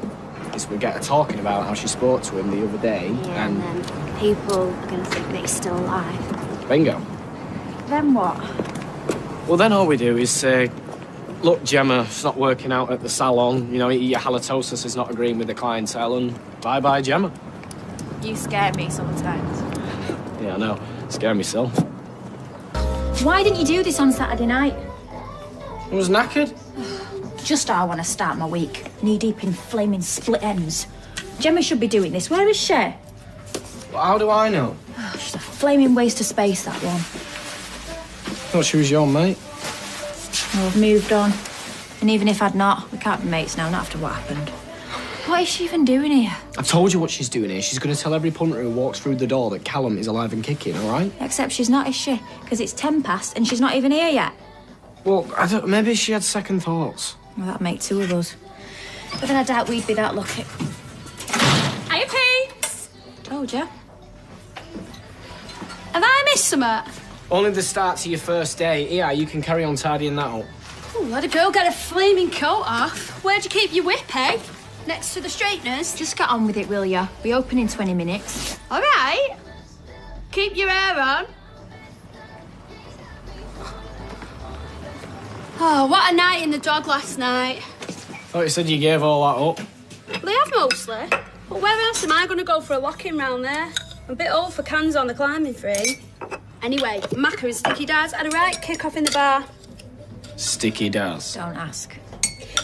is we get her talking about how she spoke to him the other day, Yeah, and then people are going to think that he's still alive. Bingo. Then what? Well, then all we do is say, look, Gemma, it's not working out at the salon. You know, your halitosis is not agreeing with the clientele, and bye-bye, Gemma. You scare me sometimes. Yeah, I know. Scare myself. Why didn't you do this on Saturday night? I was knackered. Just how I want to start my week. Knee-deep in flaming split ends. Gemma should be doing this. Where is she? Well, how do I know? She's a flaming waste of space, that one. Thought she was your mate. Well, I've moved on. And even if I'd not, we can't be mates now, not after what happened. What is she even doing here? I've told you what she's doing here. She's going to tell every punter who walks through the door that Callum is alive and kicking, all right? Except she's not, is she? Because it's 10 past and she's not even here yet. Well, I don't... Maybe she had second thoughts. Well, that'd make two of us. But then I doubt we'd be that lucky. Hiya, Pete! Told ya. Have I missed something? Only the start to your first day. Yeah, you can carry on tidying that up. Oh, let a girl get a flaming coat off. Where'd you keep your whip, eh? Next to the straighteners? Just get on with it, will ya? We open in 20 minutes. All right. Keep your hair on. Oh, what a night in the dog last night. Thought you said you gave all that up. Well, I have mostly. But where else am I going to go for a lock-in round there? I'm a bit old for cans on the climbing frame. Anyway, Macca and Sticky Daz had a right kick-off in the bar. Sticky Daz. Don't ask.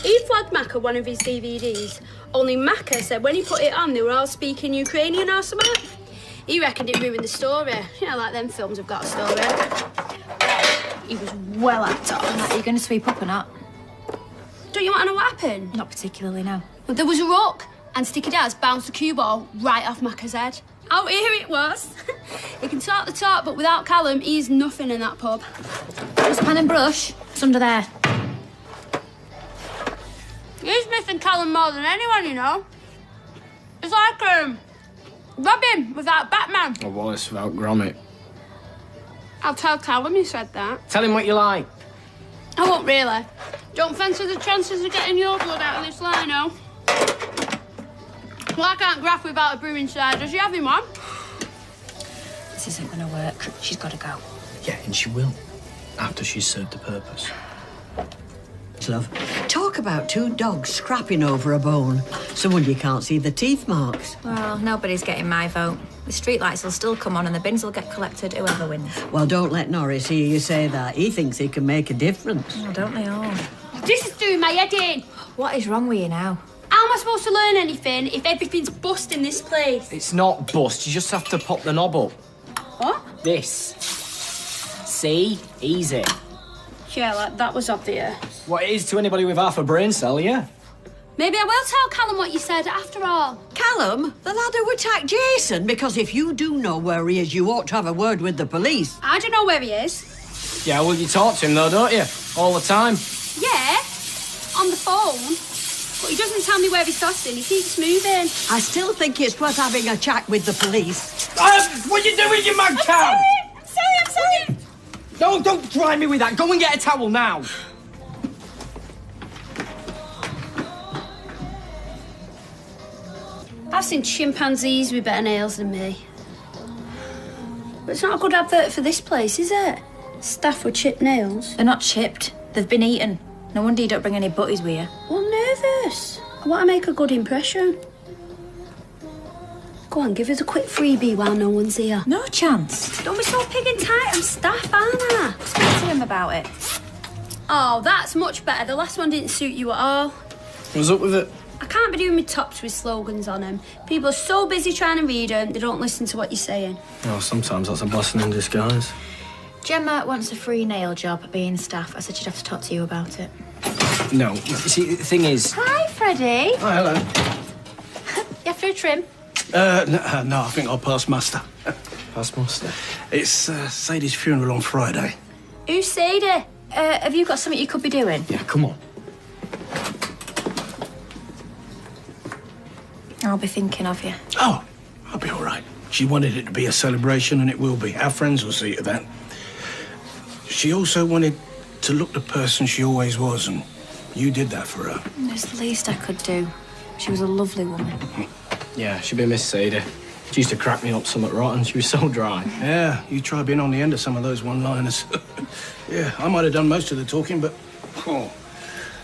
He flagged Macca one of his DVDs. Only Macca said when he put it on, they were all speaking Ukrainian or something. He reckoned it ruined the story. You know, like them films have got a story. He was well at top. Are you going to sweep up or not? Don't you want to know what happened? Not particularly, no. But there was a rock, and Sticky Daz bounced the cue ball right off Macca's head. Out here it was. He can talk the talk, but without Callum, he's nothing in that pub. Just pen and brush. It's under there. He's missing Callum more than anyone, you know. It's like, Robin without Batman. A Wallace without Gromit. I'll tell Callum you said that. Tell him what you like. I won't really. Don't fancy the chances of getting your blood out of this lino. Well, I can't graft without a brew inside. Does she have him one? This isn't going to work. She's got to go. Yeah, and she will. After she's served the purpose. Love, talk about two dogs scrapping over a bone. Someone you can't see the teeth marks. Well, nobody's getting my vote. The streetlights will still come on and the bins will get collected, whoever wins. Well, don't let Norris hear you say that. He thinks he can make a difference. Oh, don't they all? This is doing my head in. What is wrong with you now? How am I supposed to learn anything if everything's bust in this place? It's not bust. You just have to pop the knob up. What? This. See? Easy. Yeah, like that was obvious. What it is to anybody with half a brain cell, yeah. Maybe I will tell Callum what you said after all. Callum, the lad who attacked Jason, because if you do know where he is, you ought to have a word with the police. I don't know where he is. Yeah, well, you talk to him, though, don't you? All the time. Yeah, on the phone. But he doesn't tell me where he's tossing. He keeps moving. I still think it's worth having a chat with the police. What are you doing, you mad cow? I'm sorry. No, don't try me with that. Go and get a towel now. I've seen chimpanzees with better nails than me. But it's not a good advert for this place, is it? Staff with chipped nails. They're not chipped. They've been eaten. No wonder you don't bring any butties with you. Well, I'm nervous. I want to make a good impression. Go on, give us a quick freebie while no one's here. No chance. Don't be so pig and tight. I'm staff, aren't I? Speak to him about it. Oh, that's much better. The last one didn't suit you at all. What's up with it? I can't be doing my tops with slogans on them. People are so busy trying to read them, they don't listen to what you're saying. Oh, sometimes that's a blessing in disguise. Gemma wants a free nail job being staff. I said she'd have to talk to you about it. No, you see, the thing is... Hi, Freddie. Oh, hello. You after a trim? No, I think I'll pass muster. Pass muster? It's Sadie's funeral on Friday. Who's Sadie? Have you got something you could be doing? Yeah, come on. I'll be thinking of you. Oh, I'll be all right. She wanted it to be a celebration, and it will be. Our friends will see to that. She also wanted to look the person she always was, and you did that for her. It's the least I could do. She was a lovely woman. Yeah, she'd be Miss Sadie. She used to crack me up somewhat rotten. She was so dry. Yeah, you try being on the end of some of those one-liners. Yeah, I might have done most of the talking, but... Oh,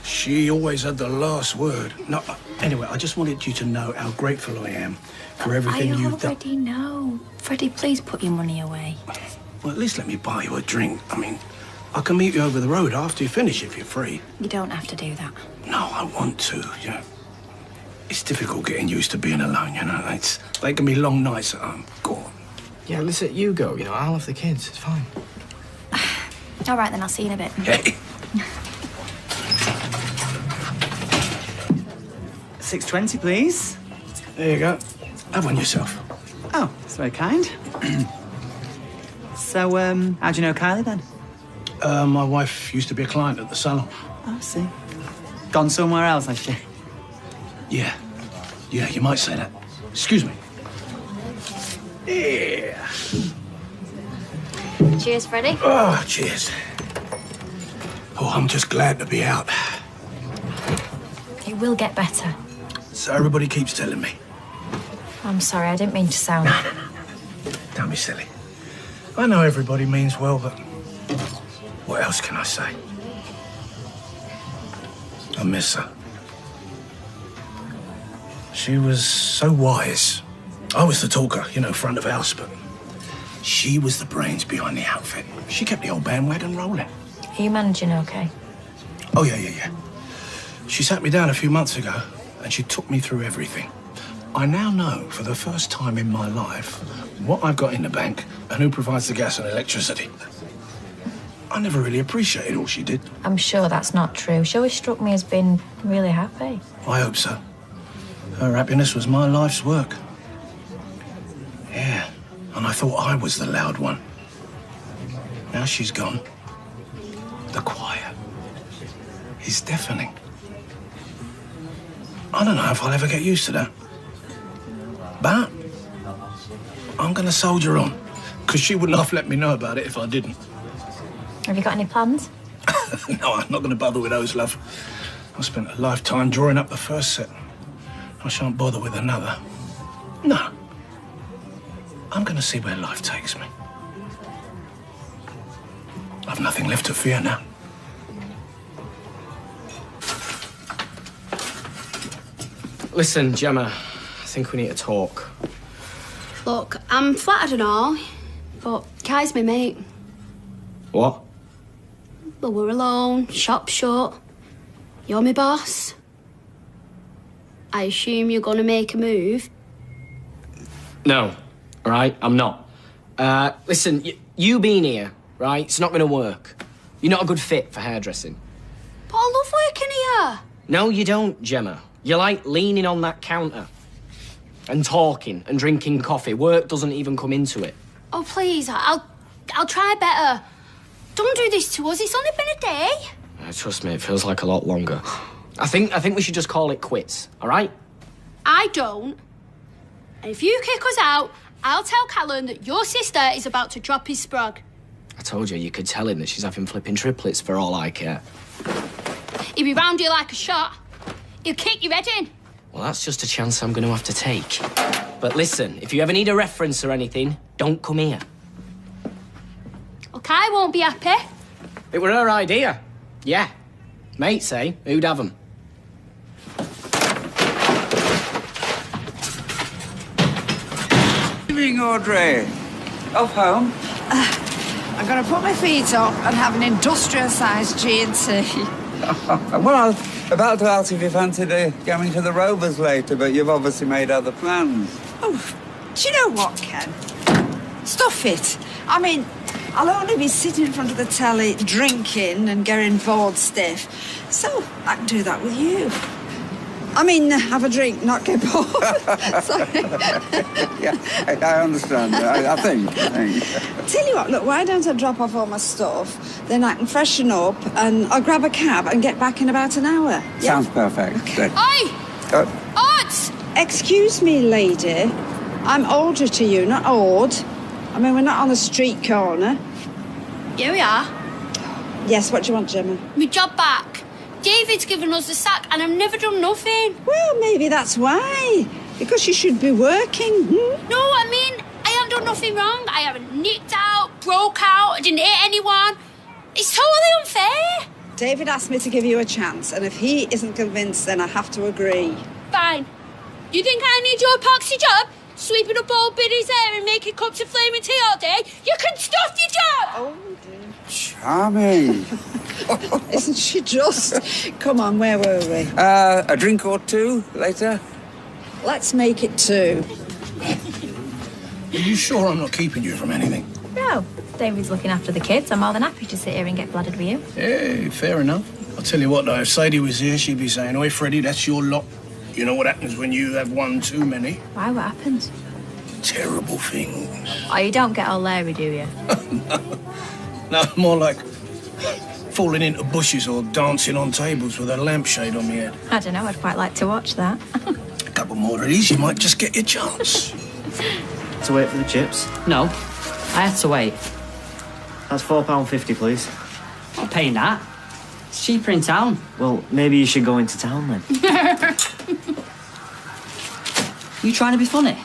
she always had the last word. No, anyway, I just wanted you to know how grateful I am for everything you've done. I already know. Freddie, please put your money away. Well, at least let me buy you a drink. I mean, I can meet you over the road after you finish if you're free. You don't have to do that. No, I want to, you know. It's difficult getting used to being alone, you know. They can be long nights at home. Go on. Yeah, listen, you go. You know, I'll have the kids. It's fine. All right, then. I'll see you in a bit. Hey. 620, please. There you go. Have one yourself. Oh, that's very kind. So, how do you know Kylie, then? My wife used to be a client at the salon. Oh, I see. Gone somewhere else, has she? Yeah. Yeah, you might say that. Excuse me. Yeah. Cheers, Freddie. Oh, cheers. Oh, I'm just glad to be out. It will get better. So everybody keeps telling me. I'm sorry, I didn't mean to sound... No. Don't be silly. I know everybody means well, but what else can I say? I miss her. She was so wise. I was the talker, you know, front of house, but she was the brains behind the outfit. She kept the old bandwagon rolling. Are you managing okay? Oh, yeah. She sat me down a few months ago, and she took me through everything. I now know, for the first time in my life, what I've got in the bank and who provides the gas and electricity. I never really appreciated all she did. I'm sure that's not true. She always struck me as being really happy. I hope so. Her happiness was my life's work. Yeah, and I thought I was the loud one. Now she's gone. The quiet is deafening. I don't know if I'll ever get used to that. But I'm gonna soldier on, because she wouldn't have let me know about it if I didn't. Have you got any plans? No, I'm not gonna bother with those, love. I spent a lifetime drawing up the first set. I shan't bother with another. No. I'm gonna see where life takes me. I've nothing left to fear now. Listen, Gemma, I think we need to talk. Look, I'm flattered and all, but Kai's my mate. What? Well, we're alone, shop shut. You're my boss. I assume you're gonna make a move. No, all right, I'm not. Listen, you being here, right, it's not gonna work. You're not a good fit for hairdressing. But I love working here. No, you don't, Gemma. You like leaning on that counter and talking and drinking coffee. Work doesn't even come into it. Oh, please, I'll try better. Don't do this to us. It's only been a day. Trust me, it feels like a lot longer. I think we should just call it quits, all right? I don't. And if you kick us out, I'll tell Callum that your sister is about to drop his sprog. I told you could tell him that she's having flipping triplets for all I care. He'll be round you like a shot. He'll kick your head in. Well, that's just a chance I'm going to have to take. But listen, if you ever need a reference or anything, don't come here. Well, Kai won't be happy. It were her idea. Yeah. Mate say, who'd have 'em? Evening, Audrey. Off home? I'm going to put my feet up and have an industrial-sized G&T. Well, About to ask if you fancied going to the Rovers later, but you've obviously made other plans. Oh, do you know what, Ken? Stuff it. I mean, I'll only be sitting in front of the telly, drinking and getting bored stiff. So I can do that with you. I mean, have a drink, not get bored. Sorry. Yeah, I understand. I think. Tell you what, look, why don't I drop off all my stuff, then I can freshen up and I'll grab a cab and get back in about an hour. Yeah? Sounds perfect. Okay. Oi! Odds! Excuse me, lady. I'm older to you, not old. I mean, we're not on a street corner. Here we are. Yes, what do you want, Gemma? My job back. David's given us the sack and I've never done nothing. Well, maybe that's why. Because you should be working. No, I mean, I haven't done nothing wrong. I haven't nicked out, broke out, I didn't hit anyone. It's totally unfair. David asked me to give you a chance, and if he isn't convinced, then I have to agree. Fine. You think I need your epoxy job? Sweeping up old Biddy's hair and making cups of flaming tea all day? You can stuff your job! Oh, dear. Charming. Isn't she just? Come on, where were we? A drink or two later? Let's make it 2. Are you sure I'm not keeping you from anything? No, David's looking after the kids. I'm more than happy to sit here and get blooded with you. Hey, fair enough. I'll tell you what, though, if Sadie was here, she'd be saying, "Oi, Freddie, that's your lot. You know what happens when you have one too many? Why? What happened? Terrible things." Oh, you don't get all Larry, do you? No, more like falling into bushes or dancing on tables with a lampshade on my head. I don't know, I'd quite like to watch that. A couple more of these, you might just get your chance. To wait for the chips? No, I had to wait. That's £4.50, please. I'm not paying that. It's cheaper in town. Well, maybe you should go into town then. You trying to be funny?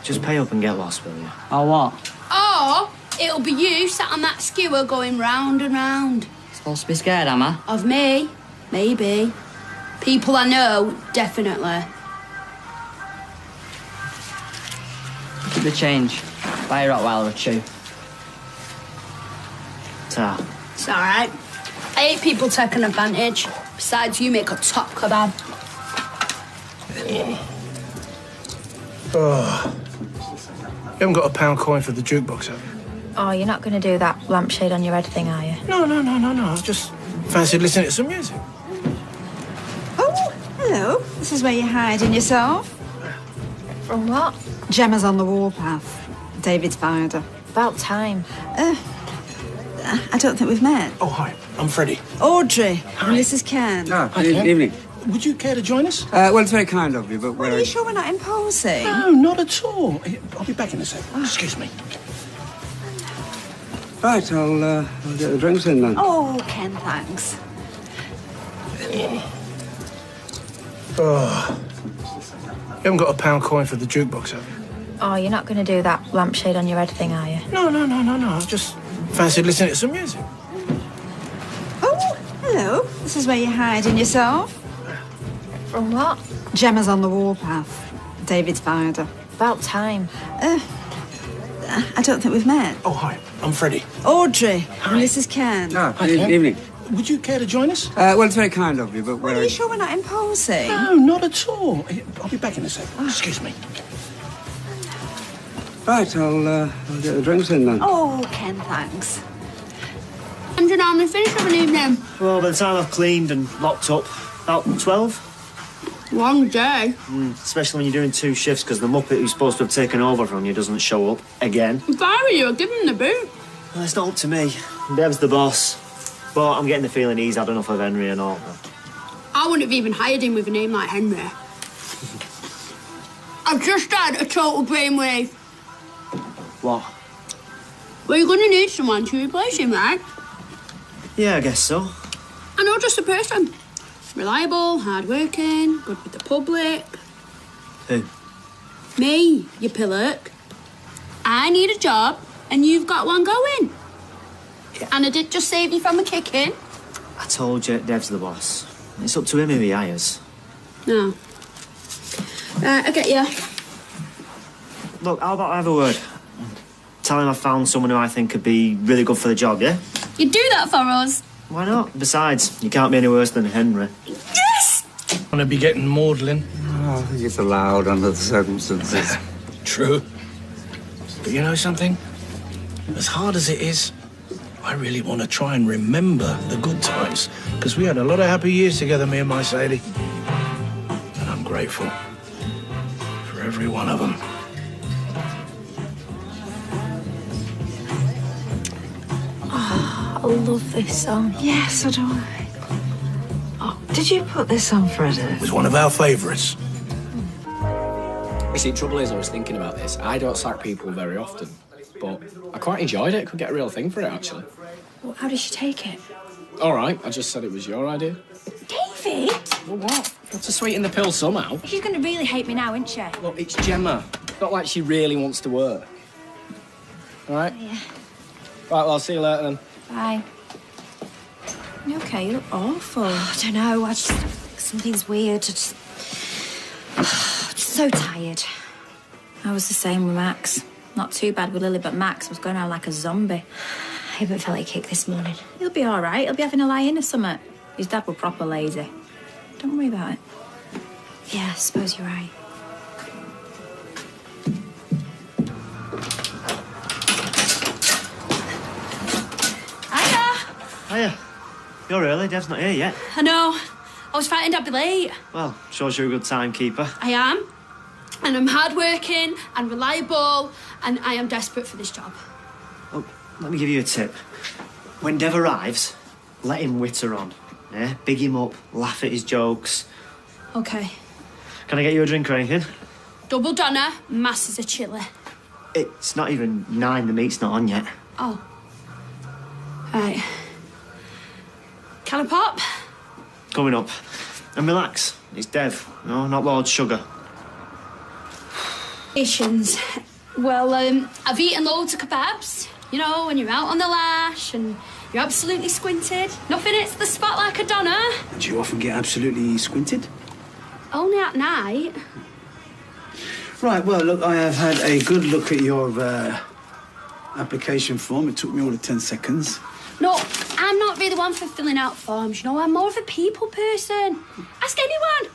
Just pay up and get lost, will you? Or what? Or it'll be you sat on that skewer going round and round. Supposed to be scared, am I? Of me? Maybe. People I know, definitely. Keep the change. Buy a Rottweiler or 2. Ta. It's all right. I hate people taking advantage. Besides, you make a top kebab. Oh. You haven't got a £1 coin for the jukebox, have you? Oh, you're not going to do that lampshade on your head thing, are you? No. I just fancied listening to some music. Oh, hello. This is where you're hiding yourself. From what? Gemma's on the warpath. David's fired her. About time. I don't think we've met. Oh, hi. I'm Freddie. Audrey. And this is Ken. Ah, Hi, Ken. evening. Would you care to join us? Well, it's very kind of you, but Well, are you sure we're not imposing? No, not at all. I'll be back in a sec. Excuse me. Right, I'll get the drinks in then. Oh, Ken, thanks. Oh. You haven't got a £1 coin for the jukebox, have you? Oh, you're not going to do that lampshade on your head thing, are you? No. I just fancied listening to some music. Oh, hello. This is where you're hiding yourself. From what? Gemma's on the warpath. David's fired her. About time. I don't think we've met. Oh, hi. I'm Freddie. Audrey. And this is Ken. Ah, Hi, Ken. evening. Would you care to join us? Well, it's very kind of you, but Well, are you sure we're not imposing? No, not at all. I'll be back in a sec. Excuse me. Right, I'll get the drinks in then. Oh, Ken, thanks. And you know, I'm finished of an evening. Well, by the time I've cleaned and locked up, about 12. Long day. Especially when you're doing 2 shifts, because the Muppet who's supposed to have taken over from you doesn't show up again. If I were you, I'd give him the boot. Well, it's not up to me. Dev's the boss. But I'm getting the feeling he's had enough of Henry and all. I wouldn't have even hired him with a name like Henry. I've just had a total brainwave. What? Well, you're going to need someone to replace him, right? Yeah, I guess so. I know just a person. Reliable, hard-working, good with the public. Who? Me, you pillock. I need a job, and you've got one going. Yeah. And I did just save you from a kicking. I told you, Dev's the boss. It's up to him who he hires. No. Right, I get you. Look, how about I have a word? Tell him I found someone who I think could be really good for the job, yeah? You do that for us. Why not? Besides, you can't be any worse than Henry. Yes! Gonna be getting maudlin. Oh, I think it's allowed under the circumstances. True. But you know something? As hard as it is, I really want to try and remember the good times. Because we had a lot of happy years together, me and my Sadie. And I'm grateful for every one of them. Oh, I love this song. Yeah, so do I. Oh, did you put this on, Freddie? It was one of our favourites. You see, the trouble is, I was thinking about this. I don't sack people very often, but I quite enjoyed it. Could get a real thing for it, actually. Well, how did she take it? All right, I just said it was your idea. David! Well, what? Got to sweeten the pill somehow. She's going to really hate me now, isn't she? Look, it's Gemma. Not like she really wants to work. All right? Yeah. Right, well, I'll see you later then. Bye. You okay? You look awful. I don't know. Something's weird. Just so tired. I was the same with Max. Not too bad with Lily, but Max was going on like a zombie. I haven't felt a kick this morning. He'll be all right. He'll be having a lie-in or something. His dad were proper lazy. Don't worry about it. Yeah, I suppose you're right. Hiya. You're early. Dev's not here yet. I know. I was frightened I'd be late. Well, shows you're a good timekeeper. I am. And I'm hardworking and reliable, and I am desperate for this job. Oh, let me give you a tip. When Dev arrives, let him witter on. Yeah? Big him up, laugh at his jokes. Okay. Can I get you a drink or anything? Double doner, masses of chilli. It's not even 9, the meat's not on yet. Oh. Right. Can I pop? Coming up. And relax, it's Dev, no, not Lord Sugar. Patience. Well, I've eaten loads of kebabs. You know, when you're out on the lash and you're absolutely squinted. Nothing hits the spot like a doner. Do you often get absolutely squinted? Only at night. Right, well, look, I have had a good look at your application form. It took me all of 10 seconds. No, I'm not really one for filling out forms, you know. I'm more of a people person. Ask anyone.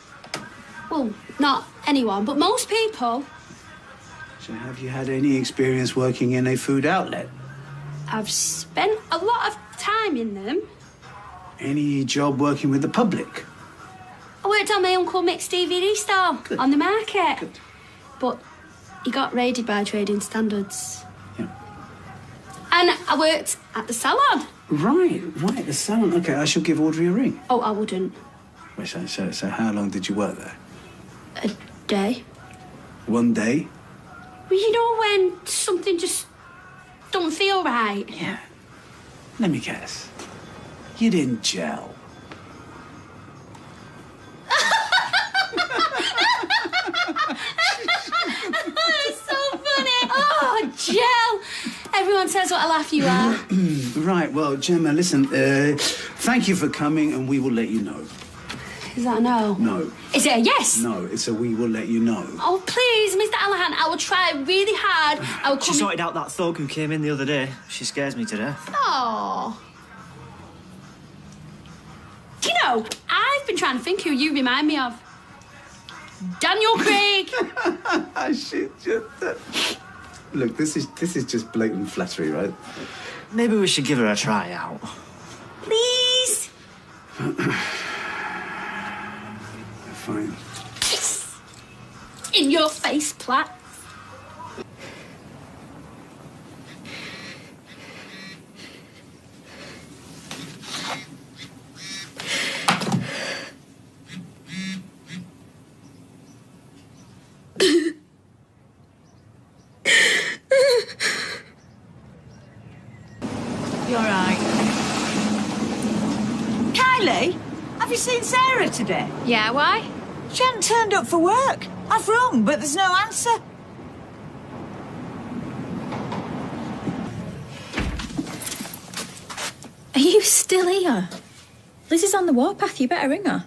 Well, not anyone, but most people. So have you had any experience working in a food outlet? I've spent a lot of time in them. Any job working with the public? I worked on my Uncle Mick's DVD stall on the market. Good. But he got raided by trading standards. Yeah. And I worked at the salon. Right, the salon. OK, I shall give Audrey a ring. Oh, I wouldn't. Wait, so how long did you work there? A day. One day? Well, you know when something just don't feel right? Yeah. Let me guess. You didn't gel. That's so funny. Oh, gel. Everyone says what a laugh you are. Right, well, Gemma, listen, thank you for coming and we will let you know. Is that a no? No. Is it a yes? No, it's a we will let you know. Oh, please, Mr. Allahan, I will try really hard. I will She sorted out that thug who came in the other day. She scares me to death. Oh. Do you know, I've been trying to think who you remind me of. Daniel Craig. Look, this is just blatant flattery, right? Maybe we should give her a try out. Please. Fine. Yes. In your face, Platt. You all right? Kylie, have you seen Sarah today? Yeah, why? She hasn't turned up for work. I've rung, but there's no answer. Are you still here? Liz is on the warpath. You better ring her.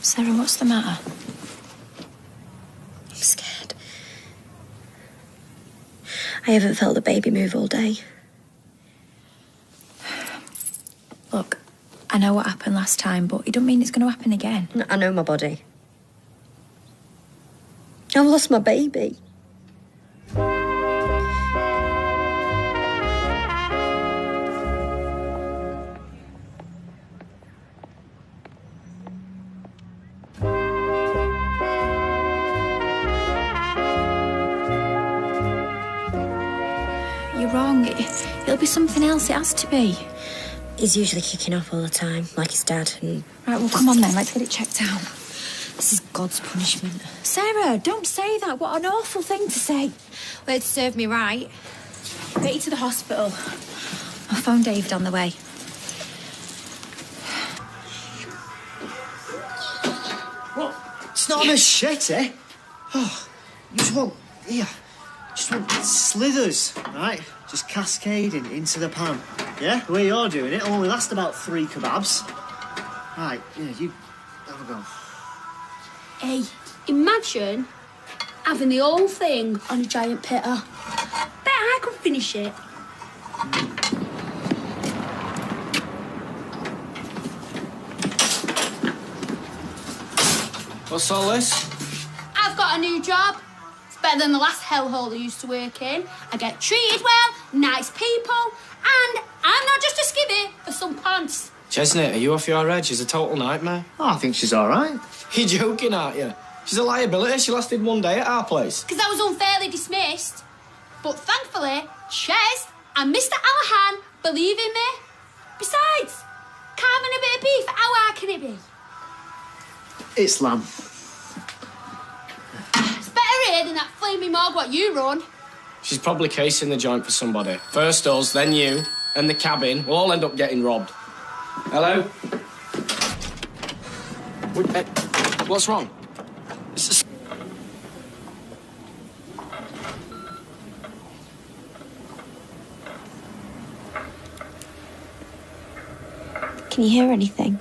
Sarah, what's the matter? I'm scared. I haven't felt the baby move all day. know what happened last time, but it don't mean it's going to happen again. I know my body. I've lost my baby. You're wrong. It'll be something else. It has to be. He's usually kicking off all the time, like his dad, and... Right, well, come on then. Let's get it checked out. This is God's punishment. Sarah, don't say that. What an awful thing to say. Well, it served me right. Get you to the hospital. I'll phone David on the way. What? It's not a machete. Oh, you just want... Here. Just want slithers, right? Just cascading into the pan. Yeah? The way you're doing it, it'll only last about 3 kebabs. Right, yeah, you have a go. Hey, imagine having the whole thing on a giant pitter. Bet I could finish it. What's all this? I've got a new job. It's better than the last hellhole I used to work in. I get treated well, nice people, and I'm not just a skivvy for some pants. Chesney, are you off your head? She's a total nightmare. Oh, I think she's all right. You're joking, aren't you? She's a liability. She lasted 1 day at our place. Because I was unfairly dismissed. But thankfully, Ches and Mr. Allahan believe in me. Besides, carving a bit of beef, how hard can it be? It's lamb. It's better here than that flaming morgue what you run. She's probably casing the joint for somebody. First us, then you, and the cabin. We'll all end up getting robbed. Hello? What's wrong? Can you hear anything?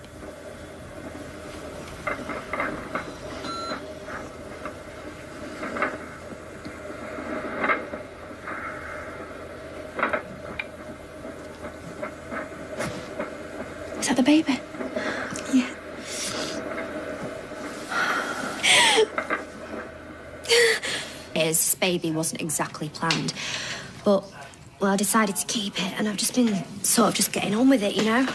Is that the baby? Yeah. This baby wasn't exactly planned, but, well, I decided to keep it, and I've just been sort of just getting on with it, you know?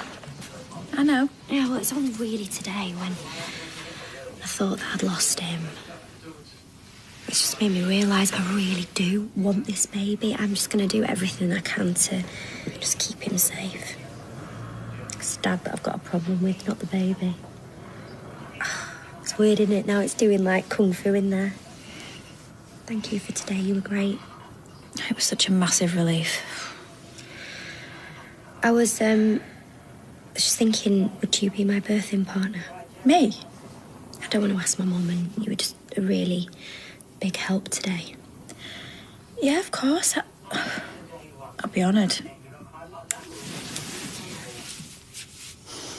I know. Yeah, well, it's only really today when I thought that I'd lost him. It's just made me realise I really do want this baby. I'm just going to do everything I can to just keep him safe. It's Dad that I've got a problem with, not the baby. It's weird, isn't it? Now it's doing, like, kung fu in there. Thank you for today. You were great. It was such a massive relief. I was just thinking, would you be my birthing partner? Me? I don't want to ask my mum, and you were just a really big help today. Yeah, of course. I'll be honoured.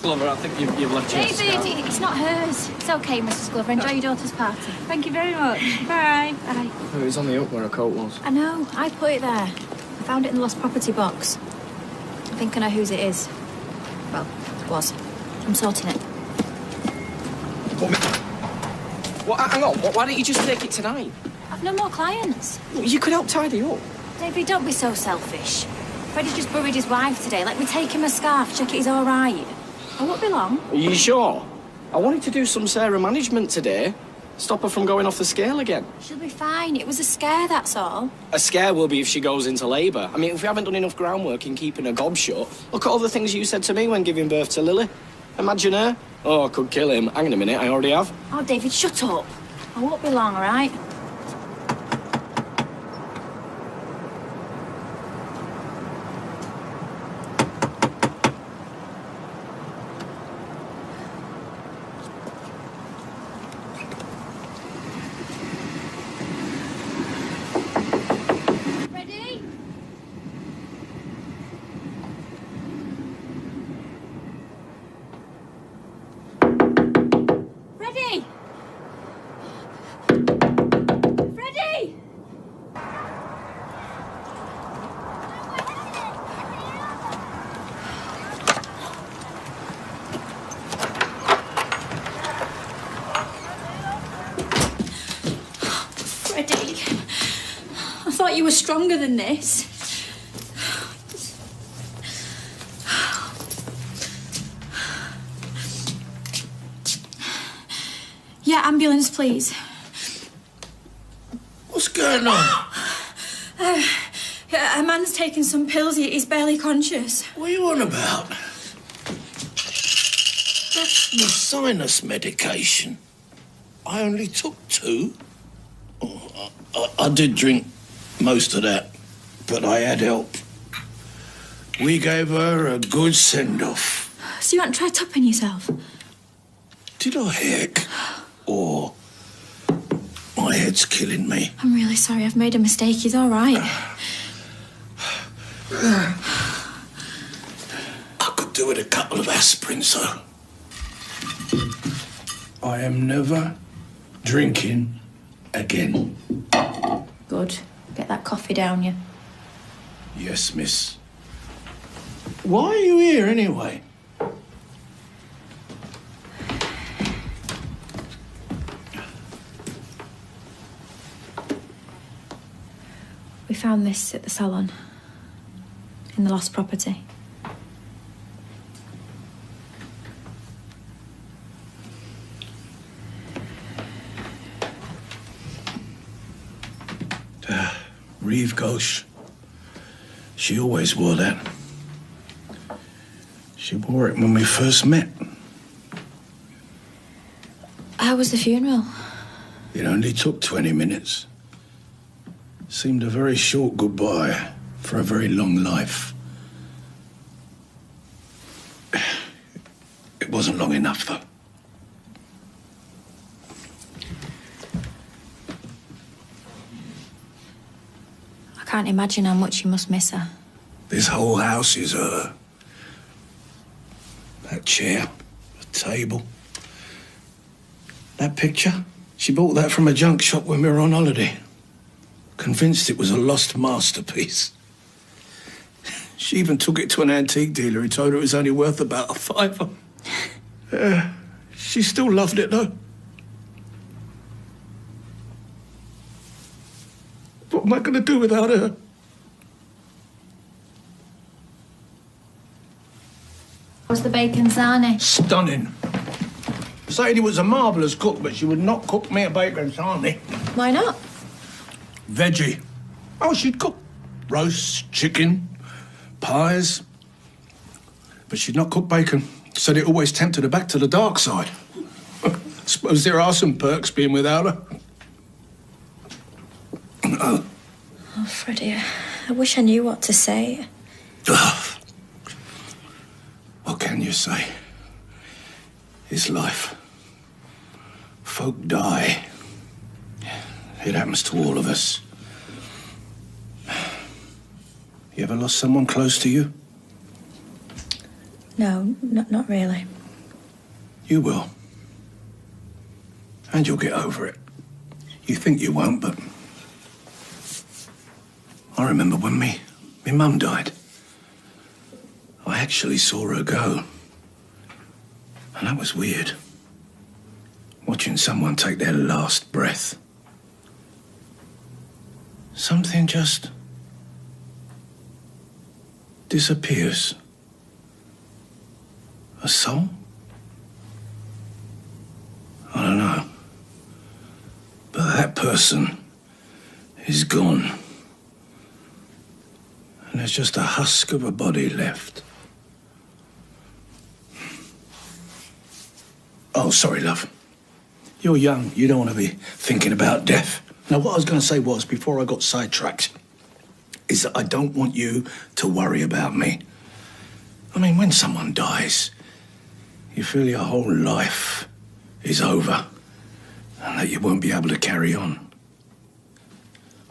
Glover, I think you've left your David, it's not hers. It's okay, Mrs. Glover. Enjoy your daughter's party. Thank you very much. Bye. Bye. Oh, it was on the hook where her coat was. I know. I put it there. I found it in the lost property box. I think I know whose it is. Well, it was. I'm sorting it. What? Hang on. Why don't you just take it tonight? I've no more clients. You could help tidy up. David, don't be so selfish. Freddie's just buried his wife today. Let me take him a scarf, check he's all right. I won't be long. Are you sure? I wanted to do some Sarah management today. Stop her from going off the scale again. She'll be fine. It was a scare, that's all. A scare will be if she goes into labour. I mean, if we haven't done enough groundwork in keeping her gob shut, look at all the things you said to me when giving birth to Lily. Imagine her. Oh, I could kill him. Hang on a minute, I already have. Oh, David, shut up. I won't be long, all right? thought you were stronger than this. Yeah, ambulance, please. What's going on? A man's taken some pills. He's barely conscious. What are you on about? That's my sinus medication. I only took 2. Oh, I did drink most of that, but I had help. We gave her a good send-off. So you haven't tried topping yourself? Did I heck? Or my head's killing me? I'm really sorry. I've made a mistake. He's all right. I could do with a couple of aspirins, though. I am never drinking again. Good. Get that coffee down you. Yes, miss. Why are you here, anyway? We found this at the salon. In the lost property. Reeve Gauche. She always wore that. She wore it when we first met. How was the funeral? It only took 20 minutes. Seemed a very short goodbye for a very long life. It wasn't long enough, though. I can't imagine how much you must miss her. This whole house is her. That chair, the table. That picture, she bought that from a junk shop when we were on holiday. Convinced it was a lost masterpiece. She even took it to an antique dealer who told her it was only worth about $5. She still loved it, though. What am I going to do without her? Was the bacon sarnie? Stunning. Sadie was a marvellous cook, but she would not cook me a bacon sarnie. Why not? Veggie. Oh, she'd cook roasts, chicken, pies. But she'd not cook bacon. Said it always tempted her back to the dark side. Suppose there are some perks being without her. Oh, Freddie, I wish I knew what to say. What can you say? It's life. Folk die. It happens to all of us. You ever lost someone close to you? No, not really. You will. And you'll get over it. You think you won't, but... I remember when my mum died. I actually saw her go. And that was weird. Watching someone take their last breath. Something just disappears. A soul? I don't know. But that person is gone. And there's just a husk of a body left. Oh, sorry, love. You're young. You don't want to be thinking about death. Now, what I was going to say was, before I got sidetracked, is that I don't want you to worry about me. I mean, when someone dies, you feel your whole life is over and that you won't be able to carry on.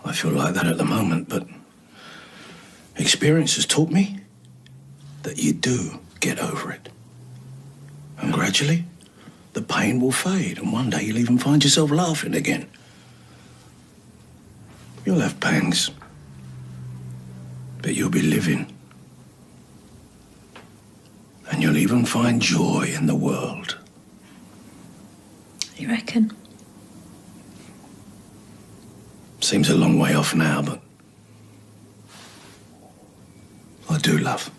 I feel like that at the moment, but experience has taught me that you do get over it. And gradually, the pain will fade, and one day you'll even find yourself laughing again. You'll have pangs, but you'll be living. And you'll even find joy in the world. You reckon? Seems a long way off now, but I do, love.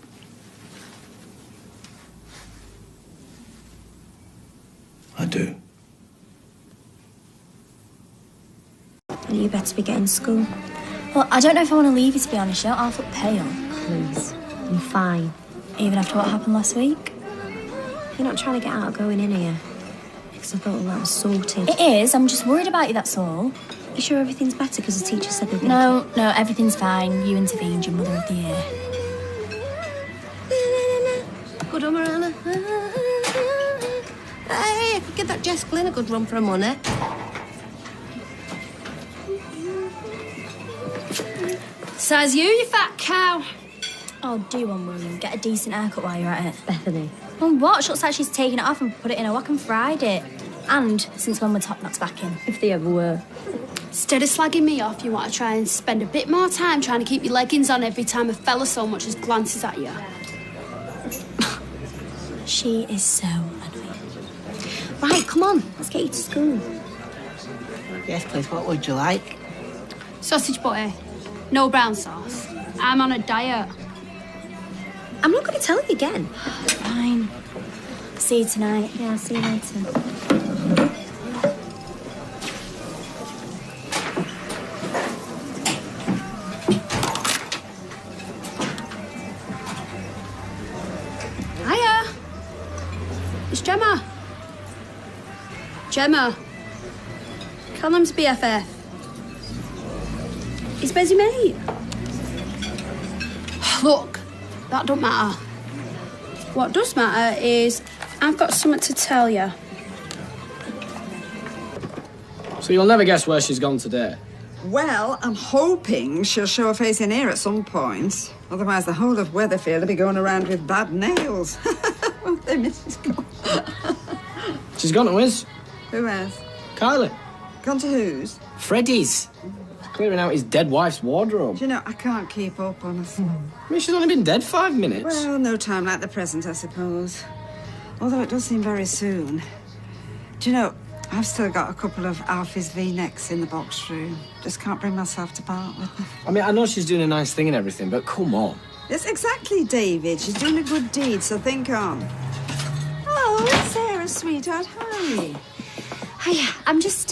I do. And you better be getting to school. Well, I don't know if I want to leave you, to be honest. You don't half look pale. Please. I'm fine. Even after what happened last week? You're not trying to get out of going in here? Because I thought all that was sorted. It is. I'm just worried about you, that's all. You sure everything's better because the teacher said they No, everything's fine. You intervened, your mother of the year. Good on, Miranda. Hey, I could give that Jess Glynn a good run for her money. Size you fat cow. Oh, do one, William. Get a decent haircut while you're at it. Bethany. Well, what? She looks like she's taken it off and put it in a wok and fried it. And since when were top knots back in? If they ever were. Instead of slagging me off, you want to try and spend a bit more time trying to keep your leggings on every time a fella so much as glances at you. She is so annoying. Right, come on. Let's get you to school. Yes, please. What would you like? Sausage butty. No brown sauce. I'm on a diet. I'm not going to tell you again. Fine. See you tonight. Yeah, I'll see you later. Hiya. It's Gemma. Gemma. Callum's BFF. He's busy, mate. Look, that don't matter. What does matter is I've got something to tell you. So you'll never guess where she's gone today? Well, I'm hoping she'll show her face in here at some point. Otherwise, the whole of Weatherfield will be going around with bad nails. Won't they, Mrs. Cole? She's gone to his. Who has? Kylie. Gone to whose? Freddie's. Clearing out his dead wife's wardrobe. Do you know, I can't keep up, honestly. I mean, she's only been dead 5 minutes. Well, no time like the present, I suppose. Although it does seem very soon. Do you know, I've still got a couple of Alfie's V-necks in the box room. Just can't bring myself to part with them. I mean, I know she's doing a nice thing and everything, but come on. Yes, exactly, David. She's doing a good deed, so think on. Oh, it's Sarah, sweetheart. Hi. Hiya, I'm just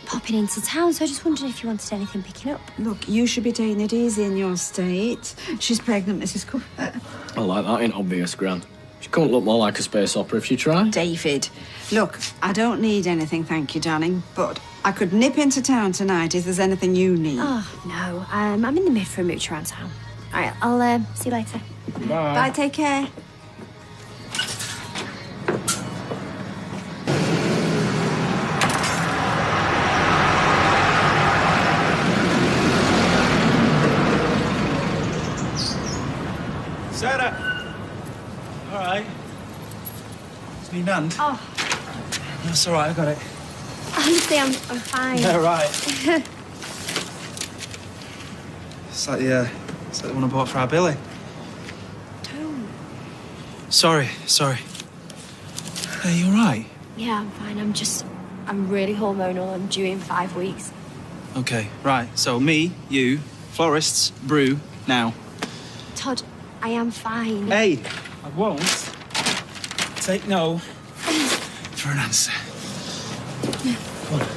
popping into town, so I just wondered if you wanted anything picking up. Look, you should be taking it easy in your state. She's pregnant, Mrs. Cook. I like that, ain't obvious, Gran. She couldn't look more like a space opera if she tried. David, look, I don't need anything, thank you, darling, but I could nip into town tonight if there's anything you need. Oh, no. I'm in the mood for a mooch around town. All right, I'll see you later. Bye. Bye, take care. Sarah! All right. It's me, Nand. Oh. That's all right, I got it. Honestly, I'm fine. Yeah, right. It's like the one I bought for our Billy. Don't. Sorry. Hey, you all right? Yeah, I'm fine. I'm really hormonal. I'm due in 5 weeks. Okay, right. So me, you, florists, brew, now. Todd, I am fine. Hey, I won't take no for an answer. Come on.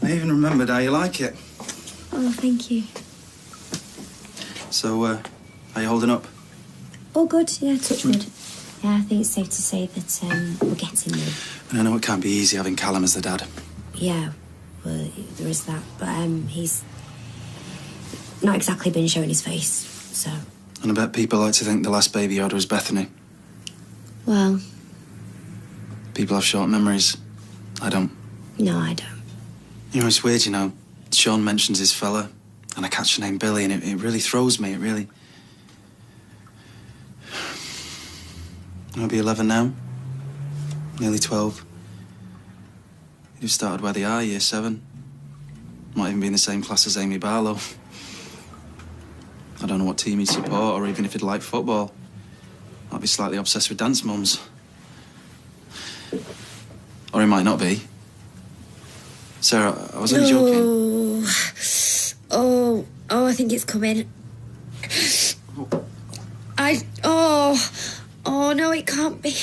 I even remembered how you like it. Oh, thank you. So, how you holding up? All good, yeah, touch wood. Yeah, I think it's safe to say that we're getting there. And I know it can't be easy having Callum as the dad. Yeah, well, there is that. But he's not exactly been showing his face, so... And I bet people like to think the last baby you had was Bethany. Well... People have short memories. I don't. No, I don't. You know, it's weird, you know. Sean mentions his fella, and I catch the name Billy, and it really throws me, it really... I'll be 11 now. Nearly 12. You've started where they are, year 7. Might even be in the same class as Amy Barlow. I don't know what team he'd support, or even if he'd like football. Might be slightly obsessed with dance mums. Or he might not be. Sarah, I was only joking. I think it's coming. Oh, no, it can't be.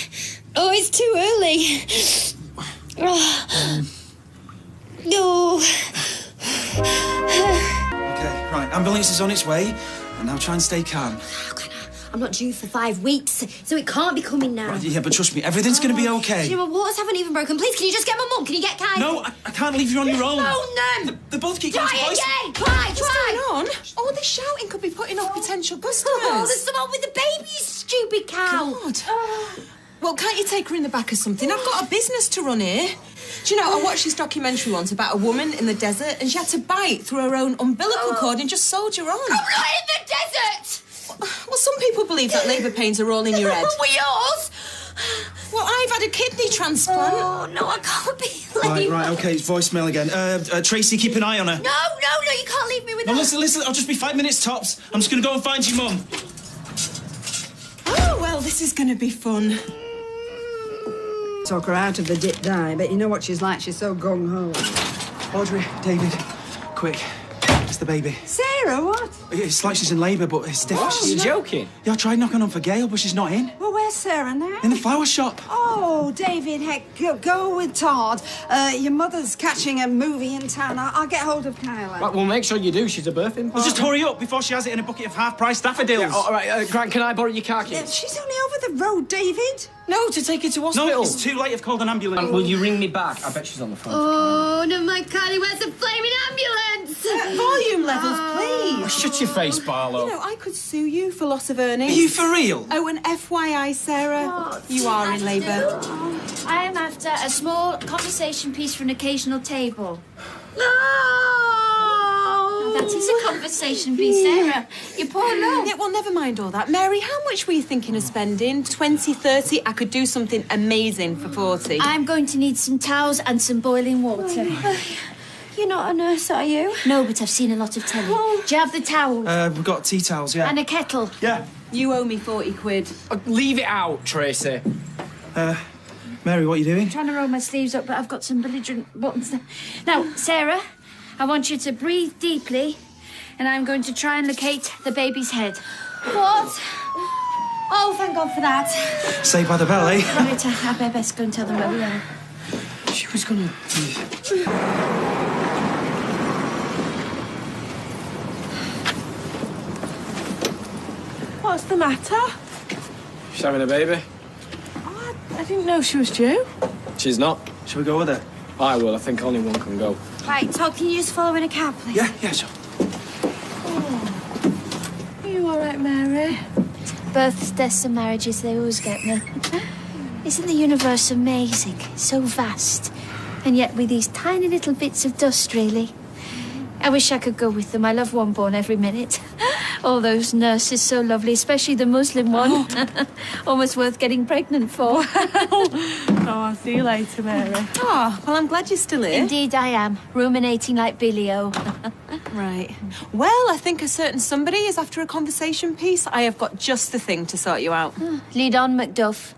Oh, it's too early. Oh. No. Okay, right, ambulance is on its way. And now try and stay calm. I'm not due for 5 weeks, so it can't be coming now. Right, yeah, but trust me, everything's going to be okay. You know, my waters haven't even broken. Please, can you just get my mum? Can you get Kylie? No, I can't leave you on your own. Phone them! They both keep Try going to voice... again! Try! What's going on? All this shouting could be putting off potential customers. Oh, there's someone with the baby, you stupid cow. God. Well, can't you take her in the back or something? I've got a business to run here. Do you know, I watched this documentary once about a woman in the desert and she had to bite through her own umbilical cord and just soldier on. I'm not in the desert! Well, some people believe that labour pains are all in your head. Were yours? Well, I've had a kidney transplant. Oh, no, I can't be Right, okay, it's voicemail again. Tracy, keep an eye on her. No, you can't leave me with No, her. listen, I'll just be 5 minutes tops. I'm just going to go and find your mum. Oh, well, this is going to be fun. Talk her out of the dip die, but you know what she's like, she's so gung-ho. Audrey, David, quick. It's the baby. Sarah, what? It's like she's in labour, but it's different. What? You're joking? Yeah, I tried knocking on for Gail, but she's not in. Well, where's Sarah now? In the flower shop. Oh, David, heck, go with Todd. Your mother's catching a movie in town. I'll get hold of Kylie. Right, well, make sure you do. She's a birthing Well, party. just hurry up before she has it in a bucket of half-price daffodils. Yeah, all right, Grant, can I borrow your car keys? She's only over the road, David. No, to take her to hospital. No, it's too late. I've called an ambulance. And will you ring me back? I bet she's on the phone. Oh, never mind, Kylie, where's the flaming ambulance? Volume levels, please. Oh, shut your face, Barlow. You know, I could sue you for loss of earnings. Are you for real? Oh, and FYI, Sarah, you are in labour. I am after a small conversation piece for an occasional table. No! That is a conversation piece, Sarah. You poor love. Yeah, well, never mind all that. Mary, how much were you thinking of spending? 20, 30? I could do something amazing for 40. I'm going to need some towels and some boiling water. You're not a nurse, are you? No, but I've seen a lot of telly. Do you have the towels? We've got tea towels, yeah. And a kettle? Yeah. You owe me 40 quid. Leave it out, Tracy. Mary, what are you doing? I'm trying to roll my sleeves up, but I've got some belligerent buttons there. Now, Sarah, I want you to breathe deeply, and I'm going to try and locate the baby's head. What? Oh, thank God for that. Saved by the bell, eh? Right, I best go and tell them where we are. She was gonna... What's the matter? She's having a baby. I didn't know she was due. She's not. Shall we go with her? I will. I think only one can go. Right, Todd, can you just follow in a cab, please? Yeah, sure. Are you all right, Mary? Births, deaths and marriages, they always get me. Isn't the universe amazing? So vast. And yet with these tiny little bits of dust, really. I wish I could go with them. I love one born every minute. All those nurses, so lovely, especially the Muslim one. Almost worth getting pregnant for. Oh, I'll see you later, Mary. Oh, well, I'm glad you're still here. Indeed I am. Ruminating like Billy O. Right. Well, I think a certain somebody is after a conversation piece. I have got just the thing to sort you out. Lead on, Macduff.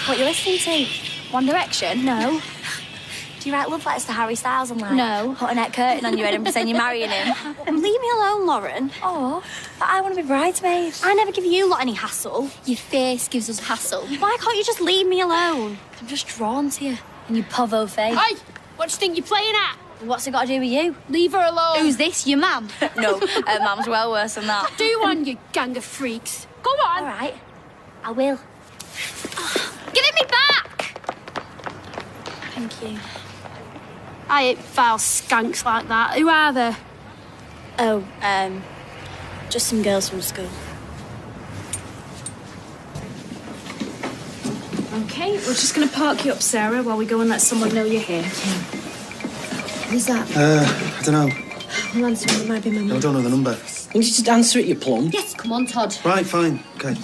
What you listening to? One Direction? No. Do you write love letters to Harry Styles and like No. put a net curtain on your head and pretend you're marrying him? Leave me alone, Lauren. Oh. But I want to be bridesmaids. I never give you lot any hassle. Your face gives us hassle. Why can't you just leave me alone? I'm just drawn to you. And your povo face. Hey, what do you think you're playing at? What's it got to do with you? Leave her alone. Who's this, your mum? No, Mum's well worse than that. Do one, you gang of freaks. Go on. All right, I will. Give it me back! Thank you. I hate foul skanks like that. Who are they? Oh, just some girls from school. Okay, we're just going to park you up, Sarah, while we go and let someone know you're here. Who's that? I don't know. I'll answer it. It might be my I mum. don't know the number. Can you just answer it, you plum? Yes, come on, Todd. Right, fine. Okay.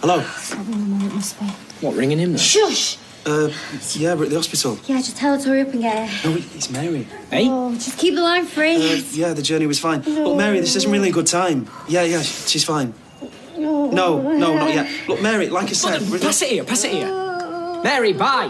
Hello? Probably my mum, it must be. What, ringing him then? Shush! Yeah, we're at the hospital. Yeah, just tell her to hurry up and get her. No, it's Mary. Hey? Oh, just keep the line free. Yeah, the journey was fine. Look, Mary, this isn't really a good time. Yeah, she's fine. No, not yet. Look, Mary, like I said... Pass it here. Mary, bye.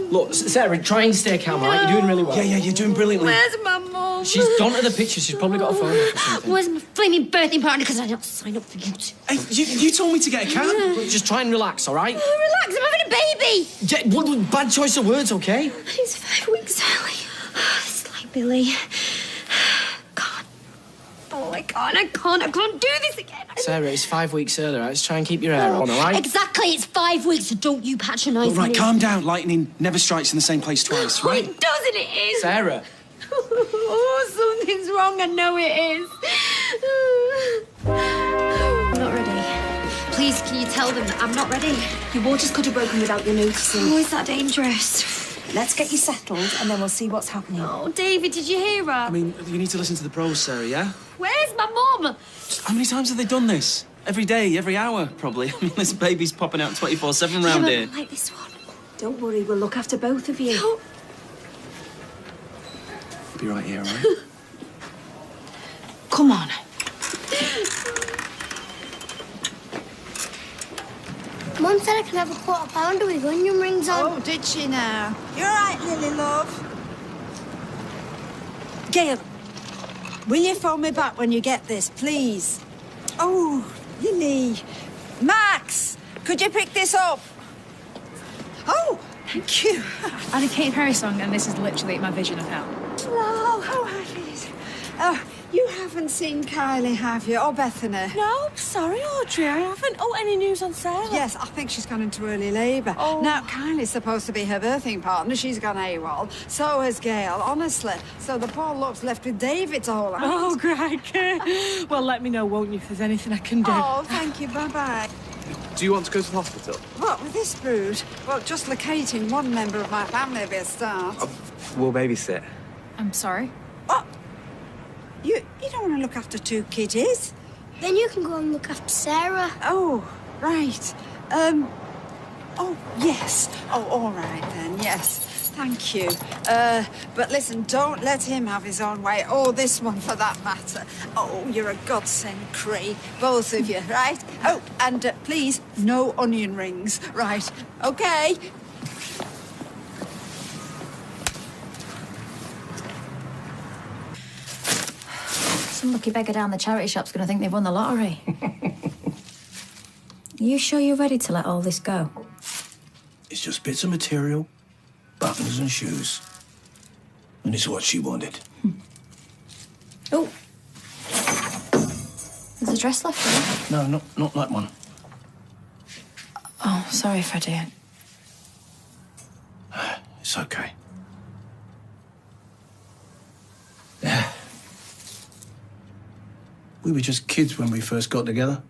Look, Sarah, try and stay calm, all right? You're doing really well. Yeah, you're doing brilliantly. Where's my mum? She's gone to the picture. She's probably got a phone or something. Where's my flaming birthday party? Because I don't sign up for you two. Hey, you told me to get a cab. Just try and relax, all right? Relax, I'm having a baby. Yeah, bad choice of words, okay? It's 5 weeks early. It's like Billy. Oh, I can't do this again. Sarah, it's 5 weeks earlier, right? Just try and keep your hair on, all right? Exactly, it's 5 weeks, so don't you patronise me. Right, calm down. Lightning never strikes in the same place twice, right? It doesn't, it is. Sarah. Oh, something's wrong, I know it is. I'm not ready. Please, can you tell them that I'm not ready? Your waters could have broken without you noticing. Oh, is that dangerous? Let's get you settled and then we'll see what's happening. Oh, David, did you hear her? I mean, you need to listen to the pros, Sarah, yeah? Where's my mum? How many times have they done this? Every day, every hour, probably. I mean, this baby's popping out 24/7 round here. Like this one. Don't worry, we'll look after both of you. No. You'll be right here, all right? Come on. Mum said I can have a £quarter with onion rings on. Oh, did she now? You're right, Lily, love. Gail, will you phone me back when you get this, please? Oh, Lily. Max, could you pick this up? Oh, thank you. I had a Kate Perry song, and this is literally my vision of hell. Hello, how are you? You haven't seen Kylie, have you? Or Bethany? No, sorry, Audrey, I haven't. Oh, any news on Sarah? Yes, I think she's gone into early labour. Oh. Now, Kylie's supposed to be her birthing partner. She's gone AWOL. So has Gail, honestly. So the poor look's left with David to hold out. Oh, Greg. Well, let me know, won't you, if there's anything I can do. Oh, thank you. Bye-bye. Do you want to go to the hospital? What, with this brood? Well, just locating one member of my family will be a start. We'll babysit. I'm sorry? What? You don't want to look after two kiddies? Then you can go and look after Sarah. Oh, right. Oh, yes. Oh, all right then, yes. Thank you. But listen, don't let him have his own way, or this one for that matter. Oh, you're a godsend, Corrie, both of you, right? Oh, and please, no onion rings, right? Okay. Some lucky beggar down the charity shop's going to think they've won the lottery. Are you sure you're ready to let all this go? It's just bits of material, buttons and shoes. And it's what she wanted. Oh. There's a dress left there. No, not that one. Oh, sorry, Freddie. It's okay. Yeah. We were just kids when we first got together.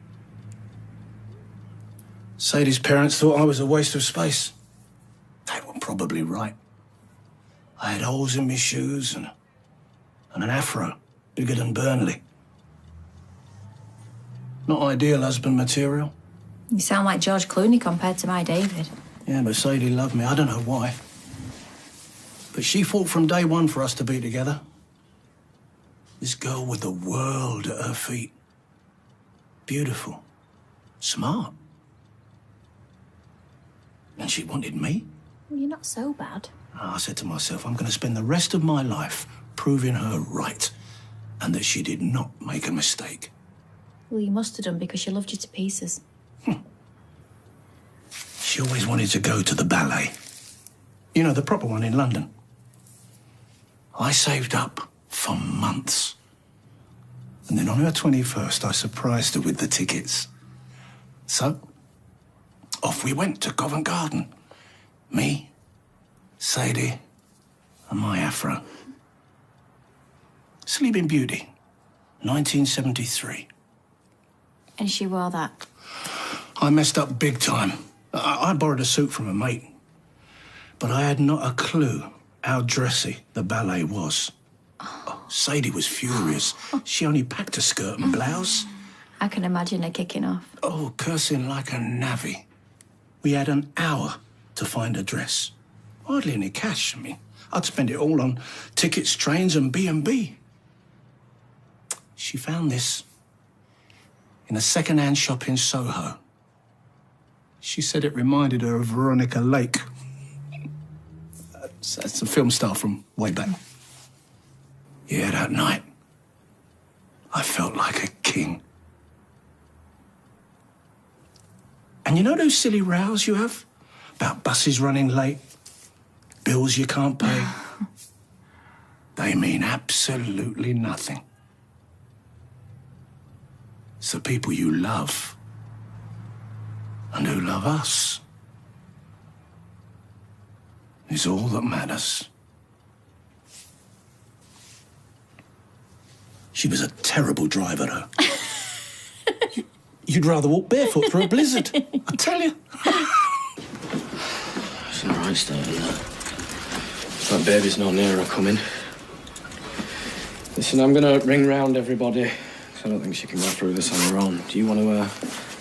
Sadie's parents thought I was a waste of space. They were probably right. I had holes in my shoes and an afro bigger than Burnley. Not ideal husband material. You sound like George Clooney compared to my David. Yeah, but Sadie loved me. I don't know why. But she fought from day one for us to be together. This girl with the world at her feet. Beautiful. Smart. And she wanted me. Well, you're not so bad. I said to myself, I'm going to spend the rest of my life proving her right and that she did not make a mistake. Well, you must have done because she loved you to pieces. She always wanted to go to the ballet. You know, the proper one in London. I saved up for months. And then on her 21st, I surprised her with the tickets. So, off we went to Covent Garden. Me, Sadie, and my afro. Sleeping Beauty, 1973. And she wore that. I messed up big time. I borrowed a suit from a mate. But I had not a clue how dressy the ballet was. Oh, Sadie was furious. She only packed a skirt and blouse. I can imagine her kicking off. Oh, cursing like a navvy. We had an hour to find a dress. Hardly any cash. I mean, I'd spend it all on tickets, trains and B&B. She found this in a second-hand shop in Soho. She said it reminded her of Veronica Lake. That's a film star from way back. Yeah, that night, I felt like a king. And you know those silly rows you have? About buses running late, bills you can't pay? They mean absolutely nothing. It's the people you love and who love us is all that matters. She was a terrible driver, though. You'd rather walk barefoot through a blizzard, I tell you. It's an alright start, isn't it? That baby's not near her coming. Listen, I'm gonna ring round everybody, 'cause I don't think she can go through this on her own. Do you want to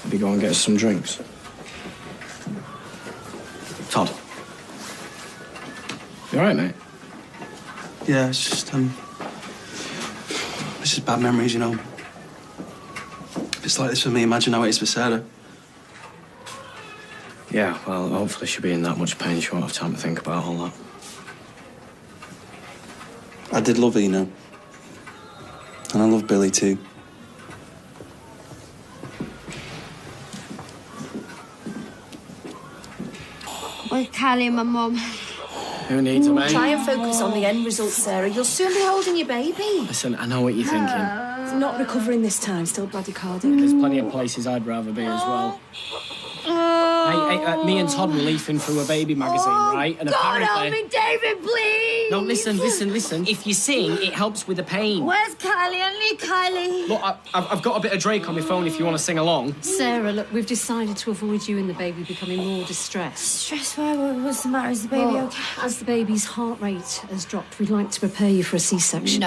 maybe go and get us some drinks? Todd? You alright, mate? Yeah, it's just, this is bad memories, you know. If it's like this for me, imagine how it is for Sarah. Yeah, well, hopefully she'll be in that much pain she won't have time to think about all that. I did love her, you know. And I love Billy, too. With Kylie and my mum. Who needs a mate? Try and focus on the end result, Sarah. You'll soon be holding your baby. Listen, I know what you're thinking. It's not recovering this time, still bradycardic. There's plenty of places I'd rather be as well. Me and Todd were leafing through a baby magazine, right? And God apparently... help me, David, please! No, listen. If you sing, it helps with the pain. Where's Kylie? I need Kylie. Look, I've got a bit of Drake on my phone if you want to sing along. Sarah, look, we've decided to avoid you and the baby becoming more distressed. Stress? Why? What's the matter? Is the baby Well, okay? As the baby's heart rate has dropped, we'd like to prepare you for a C-section.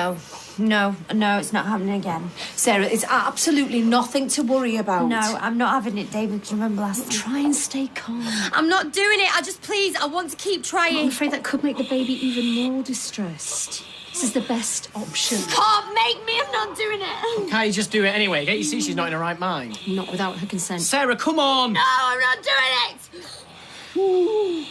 No, it's not happening again. Sarah, it's absolutely nothing to worry about. No, I'm not having it, David. Do you remember last time? Try and stay calm. I'm not doing it. I want to keep trying. I'm afraid that could make the baby even more distressed. This is the best option. Can't make me. I'm not doing it. Can't you just do it anyway? Can't you see she's not in her right mind? Not without her consent. Sarah, come on! No, I'm not doing it.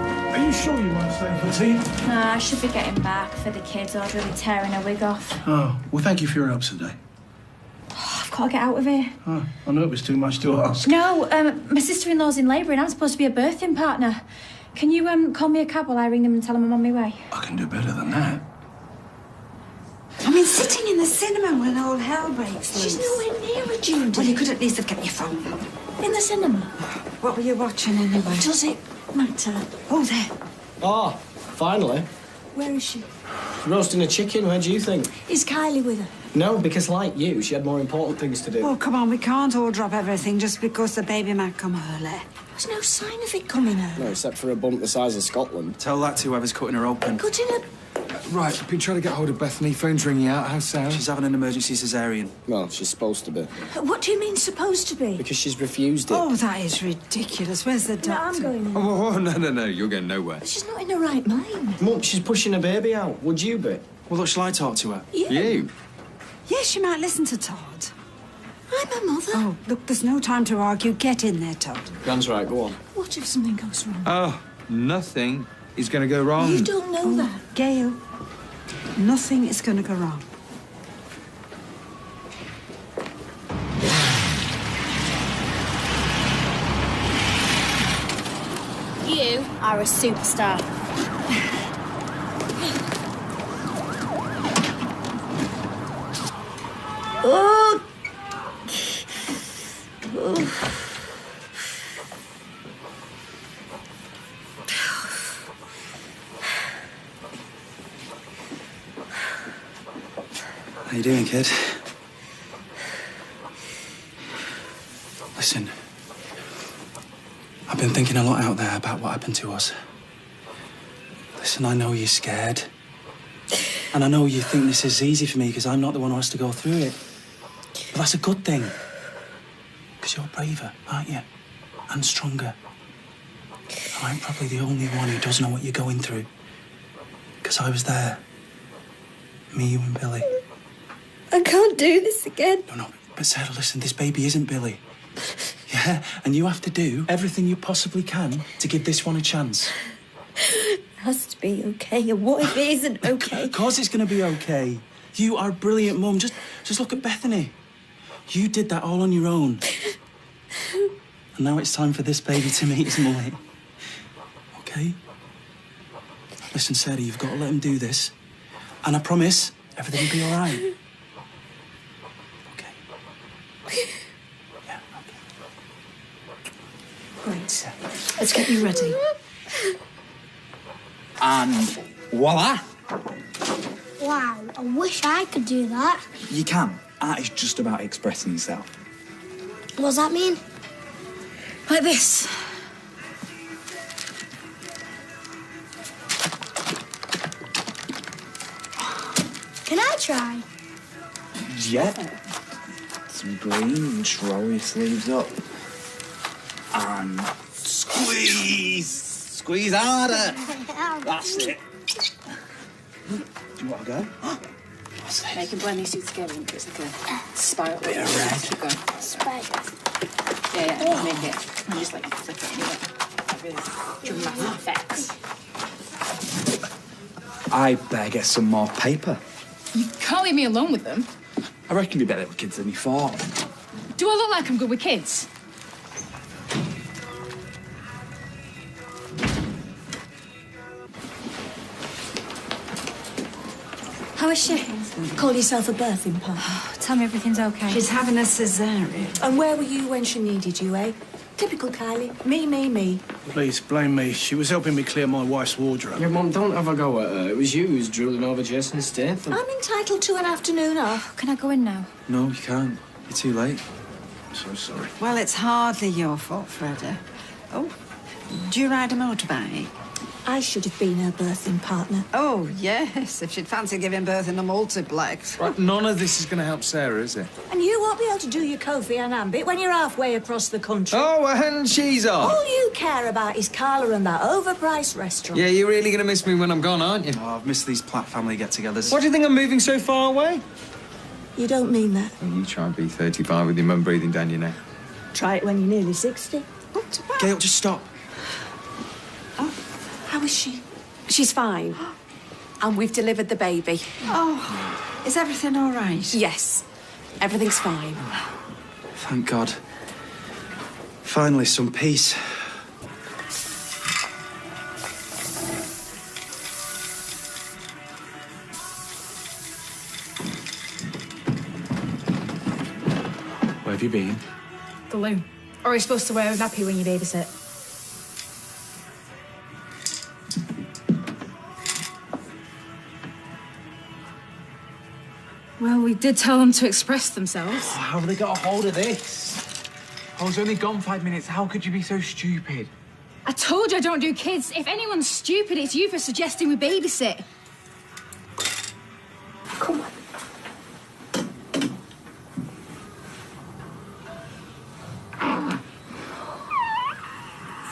Are you sure you won't stay for tea? No, I should be getting back for the kids, or I'd really tearing a wig off. Oh, well, thank you for your help today. I've got to get out of here. Oh, I knew it was too much to ask. No, my sister-in-law's in labour and I'm supposed to be a birthing partner. Can you call me a cab while I ring them and tell them I'm on my way? I can do better than that. I mean, sitting in the cinema when all hell breaks loose. She's nowhere near her, Judy. Well, you could at least have kept your phone. In the cinema. What were you watching anyway? Does it matter? Oh, there. Oh, finally. Where is she? Roasting a chicken, where do you think? Is Kylie with her? No, because like you, she had more important things to do. Oh, come on, we can't all drop everything just because the baby might come early. There's no sign of it coming early. No, except for a bump the size of Scotland. Tell that to whoever's cutting her open. Cutting her... Right, I've been trying to get hold of Bethany. Phone's ringing out. How's Sarah? She's having an emergency cesarean. Well, she's supposed to be. What do you mean, supposed to be? Because she's refused it. Oh, that is ridiculous. Where's the doctor? No, I'm going in. Oh, no, you're going nowhere. She's not in her right mind. Mum, she's pushing a baby out. Would you be? Well, look, shall I talk to her? You? Yes, you might listen to Todd. I'm her mother. Oh, look, there's no time to argue. Get in there, Todd. Gran's right, go on. What if something goes wrong? Oh, nothing is going to go wrong. You don't know that. Gail, nothing is going to go wrong. You are a superstar. Oh. How you doing, kid? Listen, I've been thinking a lot out there about what happened to us. Listen, I know you're scared. And I know you think this is easy for me because I'm not the one who has to go through it. But that's a good thing. Because you're braver, aren't you? And stronger. I'm probably the only one who does know what you're going through. Because I was there. Me, you and Billy. I can't do this again. No, But Sarah, listen, this baby isn't Billy. Yeah, and you have to do everything you possibly can to give this one a chance. It has to be okay. And what if it isn't okay? Of course it's going to be okay. You are a brilliant mum. Just look at Bethany. You did that all on your own. And now it's time for this baby to meet his mummy. Okay? Listen, Sarah, you've got to let him do this. And I promise everything will be all right. Right, let's get you ready. And voila! Wow, I wish I could do that. You can. Art is just about expressing yourself. What does that mean? Like this. Can I try? Yeah. Some green, just roll your sleeves up. And squeeze! Squeeze harder! That's it. Do you want to go? What's this? Make and blend these two together and it's like a spiral. Bit of red. Keep going. Spiders. Yeah, make it. And just like flip it. Really dramatic effects. I better get some more paper. You can't leave me alone with them. I reckon you're better with kids than you thought. Do I look like I'm good with kids? How is she? Call yourself a birthing partner. Tell me everything's okay. She's having a cesarean. And where were you when she needed you, eh? Typical Kylie. Me. Please, blame me. She was helping me clear my wife's wardrobe. Yeah, Mum, don't have a go at her. It was you who was drooling over Jason Statham. I'm entitled to an afternoon off. Can I go in now? No, you can't. You're too late. I'm so sorry. Well, it's hardly your fault, Freda. Oh, do you ride a motorbike? I should have been her birthing partner. Oh, yes, if she'd fancy giving birth in a multiplex. Right, none of this is going to help Sarah, is it? And you won't be able to do your Kofi Annan bit when you're halfway across the country. Oh, and she's on. All you care about is Carla and that overpriced restaurant. Yeah, you're really going to miss me when I'm gone, aren't you? Oh, I've missed these Platt family get-togethers. What do you think I'm moving so far away? You don't mean that. Well, you try and be 35 with your mum breathing down your neck. Try it when you're nearly 60. Gail, just stop. How is she? She's fine. And we've delivered the baby. Oh, is everything all right? Yes, everything's fine. Thank God. Finally, some peace. Where have you been? The loo. Or are you supposed to wear a nappy when you babysit? Well, we did tell them to express themselves. Oh, how have they got a hold of this? I was only gone 5 minutes. How could you be so stupid? I told you I don't do kids. If anyone's stupid, it's you for suggesting we babysit. Come on.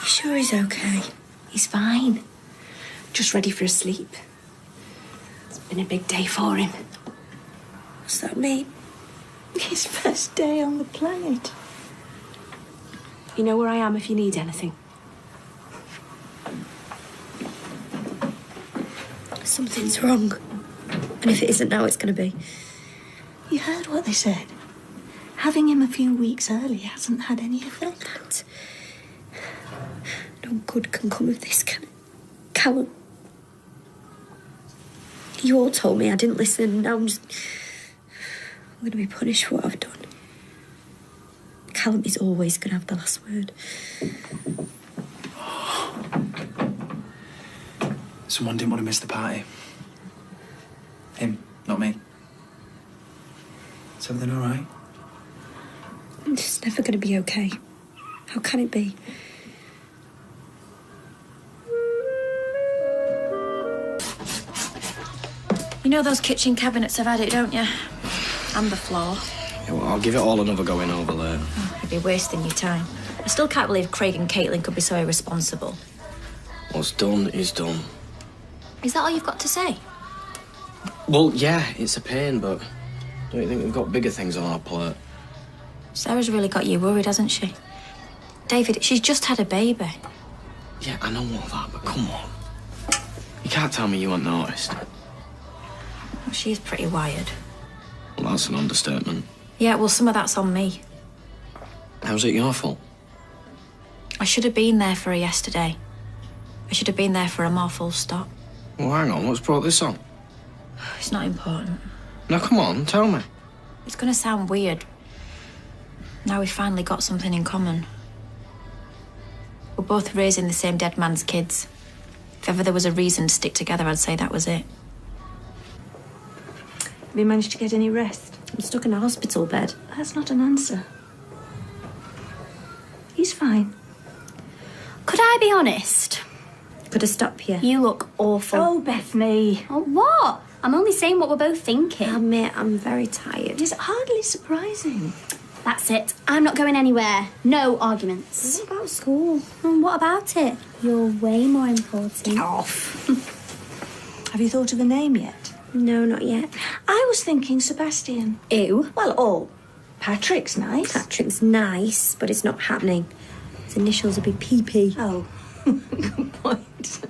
You sure he's okay? He's fine. Just ready for a sleep. It's been a big day for him. What's that mean? His first day on the planet. You know where I am if you need anything. Something's wrong. And if it isn't now, it's going to be. You heard what they said. Having him a few weeks early hasn't had any effect. No good can come of this, can it? Callum. You all told me I didn't listen, and now I'm going to be punished for what I've done. Callum is always going to have the last word. Someone didn't want to miss the party. Him, not me. Is everything all right? It's never going to be okay. How can it be? You know those kitchen cabinets have had it, don't you? And the floor. Yeah, well, I'll give it all another going over there. Oh, you'd be wasting your time. I still can't believe Craig and Caitlin could be so irresponsible. What's done is done. Is that all you've got to say? Well, yeah, it's a pain, but don't you think we've got bigger things on our plate? Sarah's really got you worried, hasn't she? David, she's just had a baby. Yeah, I know all that, but come on. You can't tell me you weren't noticed. Well, she is pretty wired. Well, that's an understatement. Yeah, well, some of that's on me. How's it your fault? I should have been there for her yesterday. I should have been there for her more, full stop. Well, hang on, what's brought this on? It's not important. Now, come on, tell me. It's gonna sound weird. Now we've finally got something in common. We're both raising the same dead man's kids. If ever there was a reason to stick together, I'd say that was it. Have you managed to get any rest? I'm stuck in a hospital bed. That's not an answer. He's fine. Could I be honest? Could I stop you? You look awful. Oh, Bethany. Oh, what? I'm only saying what we're both thinking. I'll admit, I'm very tired. It's hardly surprising. That's it. I'm not going anywhere. No arguments. What about school? And what about it? You're way more important. Get off. Have you thought of a name yet? No, not yet. I was thinking Sebastian. Ew. Well, or Patrick's nice. Patrick's nice, but it's not happening. His initials would be PP. Oh, good point.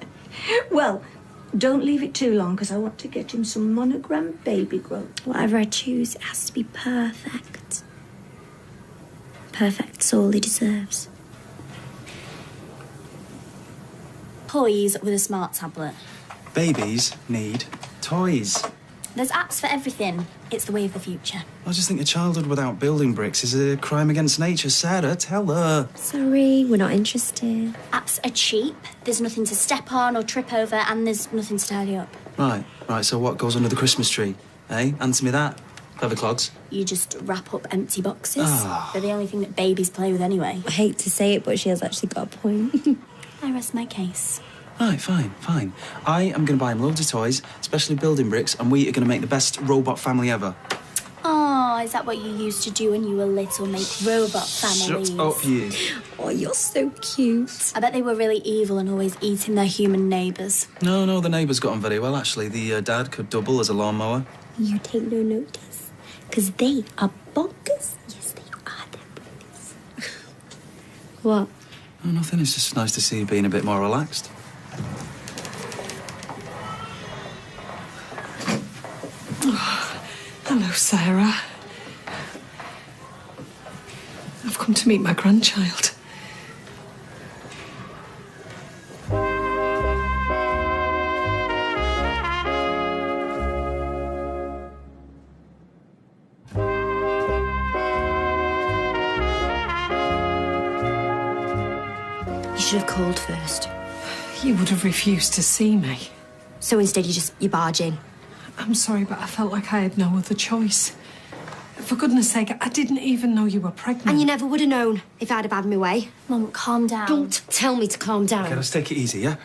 Well, don't leave it too long, because I want to get him some monogram baby growth. Whatever I choose, it has to be perfect. Perfect's all he deserves. Toys with a smart tablet. Babies need toys. There's apps for everything. It's the way of the future. I just think a childhood without building bricks is a crime against nature. Sarah, tell her. Sorry, we're not interested. Apps are cheap. There's nothing to step on or trip over, and there's nothing to tidy up. Right, so what goes under the Christmas tree? Eh? Answer me that. Clever clogs. You just wrap up empty boxes. Ah. They're the only thing that babies play with anyway. I hate to say it, but she has actually got a point. I rest my case. Right, fine. I am going to buy him loads of toys, especially building bricks, and we are going to make the best robot family ever. Oh, is that what you used to do when you were little, make robot families? Shut up, you. Oh, you're so cute. I bet they were really evil and always eating their human neighbours. No, the neighbours got on very well, actually. The dad could double as a lawnmower. You take no notice, because they are bonkers. Yes, they are. They're brothers. What? Oh, nothing. It's just nice to see you being a bit more relaxed. Hello, Sarah. I've come to meet my grandchild. You should have called first. You would have refused to see me. So instead you barge in. I'm sorry, but I felt like I had no other choice. For goodness sake, I didn't even know you were pregnant. And you never would have known if I'd have had my way. Mum, calm down. Don't tell me to calm down. Okay, let's take it easy, yeah?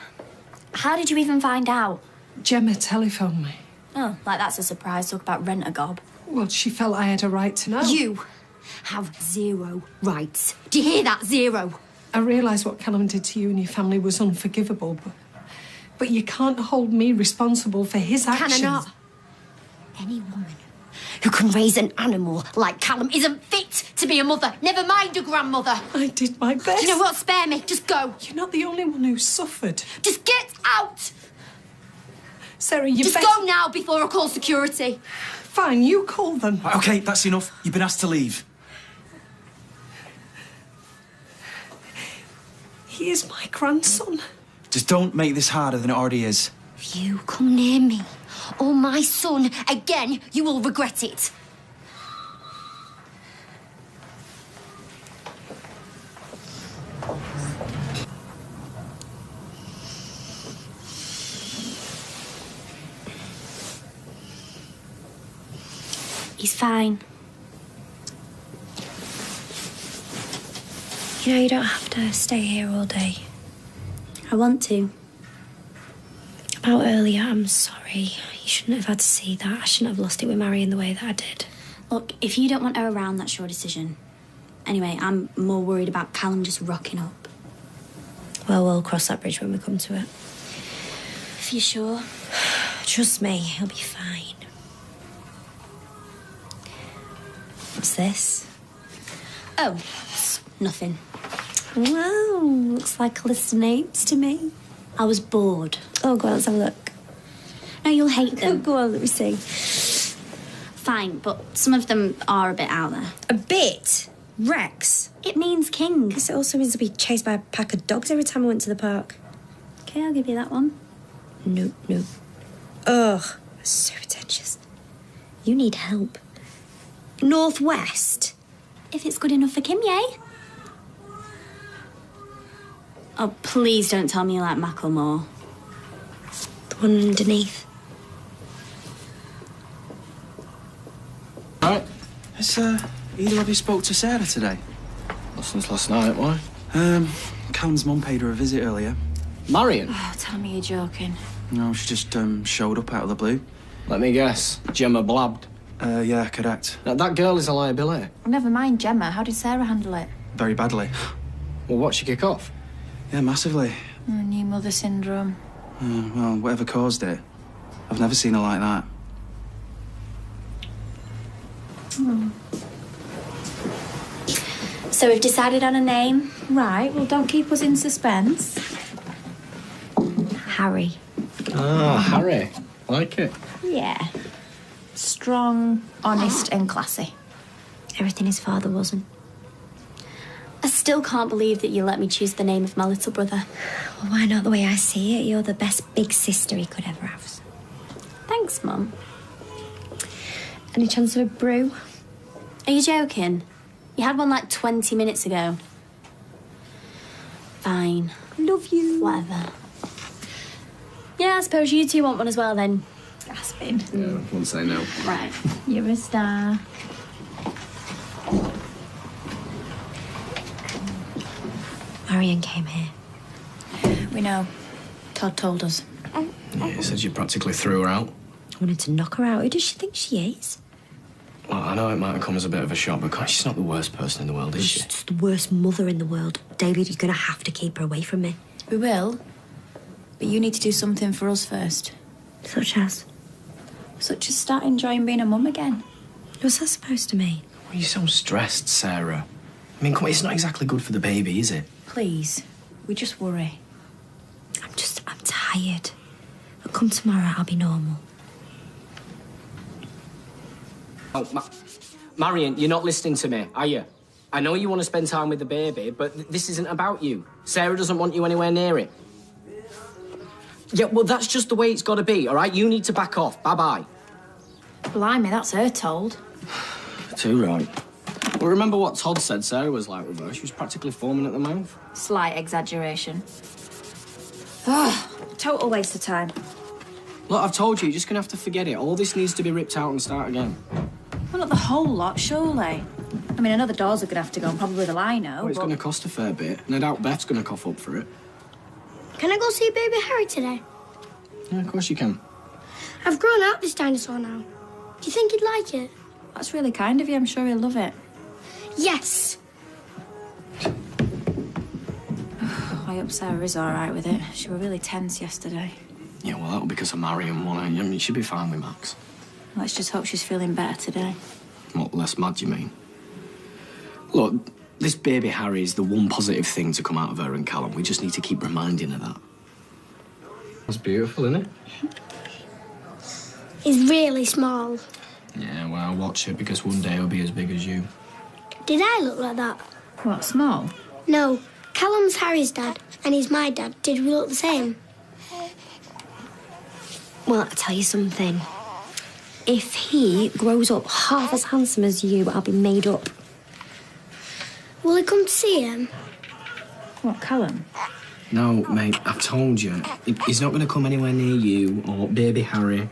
How did you even find out? Gemma telephoned me. Oh, like that's a surprise. Talk about rent-a-gob. Well, she felt I had a right to know. You have zero rights. Do you hear that? Zero. I realise what Callum did to you and your family was unforgivable, but you can't hold me responsible for his actions. Can I not? Any woman who can raise an animal like Callum isn't fit to be a mother, never mind a grandmother. I did my best. Do you know what? Spare me. Just go. You're not the only one who suffered. Just get out. Sarah, you Just go now before I call security. Fine, you call them. Okay, that's enough. You've been asked to leave. He is my grandson. Just don't make this harder than it already is. If you come near me or my son again, you will regret it. He's fine. You know, you don't have to stay here all day. I want to. About earlier, I'm sorry. You shouldn't have had to see that. I shouldn't have lost it with Marion the way that I did. Look, if you don't want her around, that's your decision. Anyway, I'm more worried about Callum just rocking up. Well, we'll cross that bridge when we come to it. If you're sure. Trust me, he'll be fine. What's this? Oh, it's nothing. Wow, looks like a list of names to me. I was bored. Oh, go on, let's have a look. No, you'll hate them. Go on, let me see. Fine, but some of them are a bit out there. A bit? Rex? It means king. Because it also means to be chased by a pack of dogs every time I went to the park. Okay, I'll give you that one. No. Ugh, so pretentious. You need help. Northwest? If it's good enough for Kim, yay. Oh, please don't tell me you like Macklemore. The one underneath. Right. Has either of you spoke to Sarah today? Not since last night, why? Callum's mum paid her a visit earlier. Marion? Oh, tell me you're joking. No, she just showed up out of the blue. Let me guess. Gemma blabbed. Yeah, correct. Now, that girl is a liability. Never mind Gemma. How did Sarah handle it? Very badly. Well, what'd she kick off? Yeah, massively. Oh, new mother syndrome. Well, whatever caused it. I've never seen her like that. So we've decided on a name. Right, well, don't keep us in suspense. Harry. Ah, Harry. Like it. Yeah. Strong, honest and classy. Everything his father wasn't. I still can't believe that you let me choose the name of my little brother. Well, why not the way I see it? You're the best big sister he could ever have. Thanks, Mum. Any chance of a brew? Are you joking? You had one like 20 minutes ago. Fine. Love you. Whatever. Yeah, I suppose you two want one as well then. Gasping. Yeah, won't say no. Right. You're a star. Marion came here. We know. Todd told us. Yeah, he said you practically threw her out. I wanted to knock her out. Who does she think she is? Well, I know it might have come as a bit of a shock, but she's not the worst person in the world, is she? She's the worst mother in the world. David, you're going to have to keep her away from me. We will. But you need to do something for us first. Such as? Such as start enjoying being a mum again. What's that supposed to mean? Why are you so stressed, Sarah? I mean, come on, it's not exactly good for the baby, is it? Please. We just worry. I'm tired. But come tomorrow, I'll be normal. Oh, Marion, you're not listening to me, are you? I know you want to spend time with the baby, but this isn't about you. Sarah doesn't want you anywhere near it. Yeah, well, that's just the way it's got to be, all right? You need to back off. Bye-bye. Blimey, that's her told. Too right. Well, remember what Todd said Sarah was like with her? She was practically foaming at the mouth. Slight exaggeration. Ah, total waste of time. Look, I've told you, you're just going to have to forget it. All this needs to be ripped out and start again. Well, not the whole lot, surely. I mean, I know the doors are going to have to go, and probably the lino, Well, it's but... going to cost a fair bit, and I doubt Beth's going to cough up for it. Can I go see baby Harry today? Yeah, of course you can. I've grown out this dinosaur now. Do you think he'd like it? That's really kind of you. I'm sure he'll love it. Yes. I hope Sarah is all right with it. She was really tense yesterday. Yeah, well, that'll be because of Marion, won't it? I mean, she'll be fine with Max. Let's just hope she's feeling better today. What, less mad, you mean? Look, this baby Harry is the one positive thing to come out of her and Callum. We just need to keep reminding her that. That's beautiful, isn't it? He's really small. Yeah, well, watch it, because one day he'll be as big as you. Did I look like that? What, small? No. Callum's Harry's dad, and he's my dad. Did we look the same? Well, I'll tell you something. If he grows up half as handsome as you, I'll be made up. Will he come to see him? What, Callum? No, mate, I've told you. He's not going to come anywhere near you or baby Harry,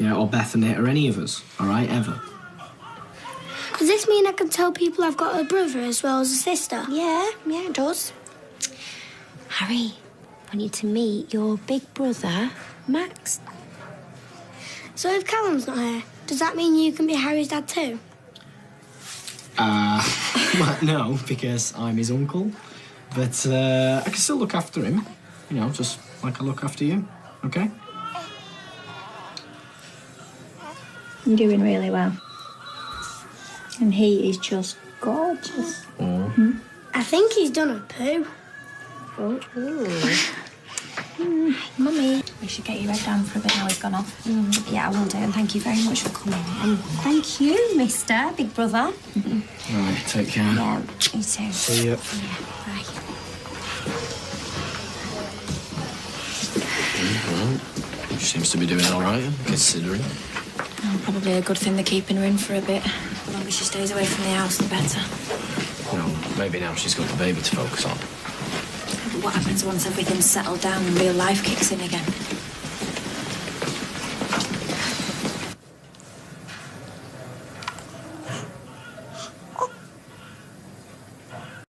or Bethany or any of us, all right, ever. Does this mean I can tell people I've got a brother as well as a sister? Yeah, it does. Harry, I need to meet your big brother, Max. So if Callum's not here, does that mean you can be Harry's dad too? Well, no, because I'm his uncle. But I can still look after him, just like I look after you, okay? You're doing really well. And he is just gorgeous. I think he's done a poo. Mummy, we should get your head down for a bit now he's gone off. Yeah, I will do, and thank you very much for coming. And thank you, Mister Big Brother. Right, take care. Yeah, you too. See ya. Bye. She seems to be doing all right, considering. Probably a good thing they're keeping her in for a bit. The longer she stays away from the house, the better. No, maybe now she's got the baby to focus on. But what happens once everything's settled down and real life kicks in again?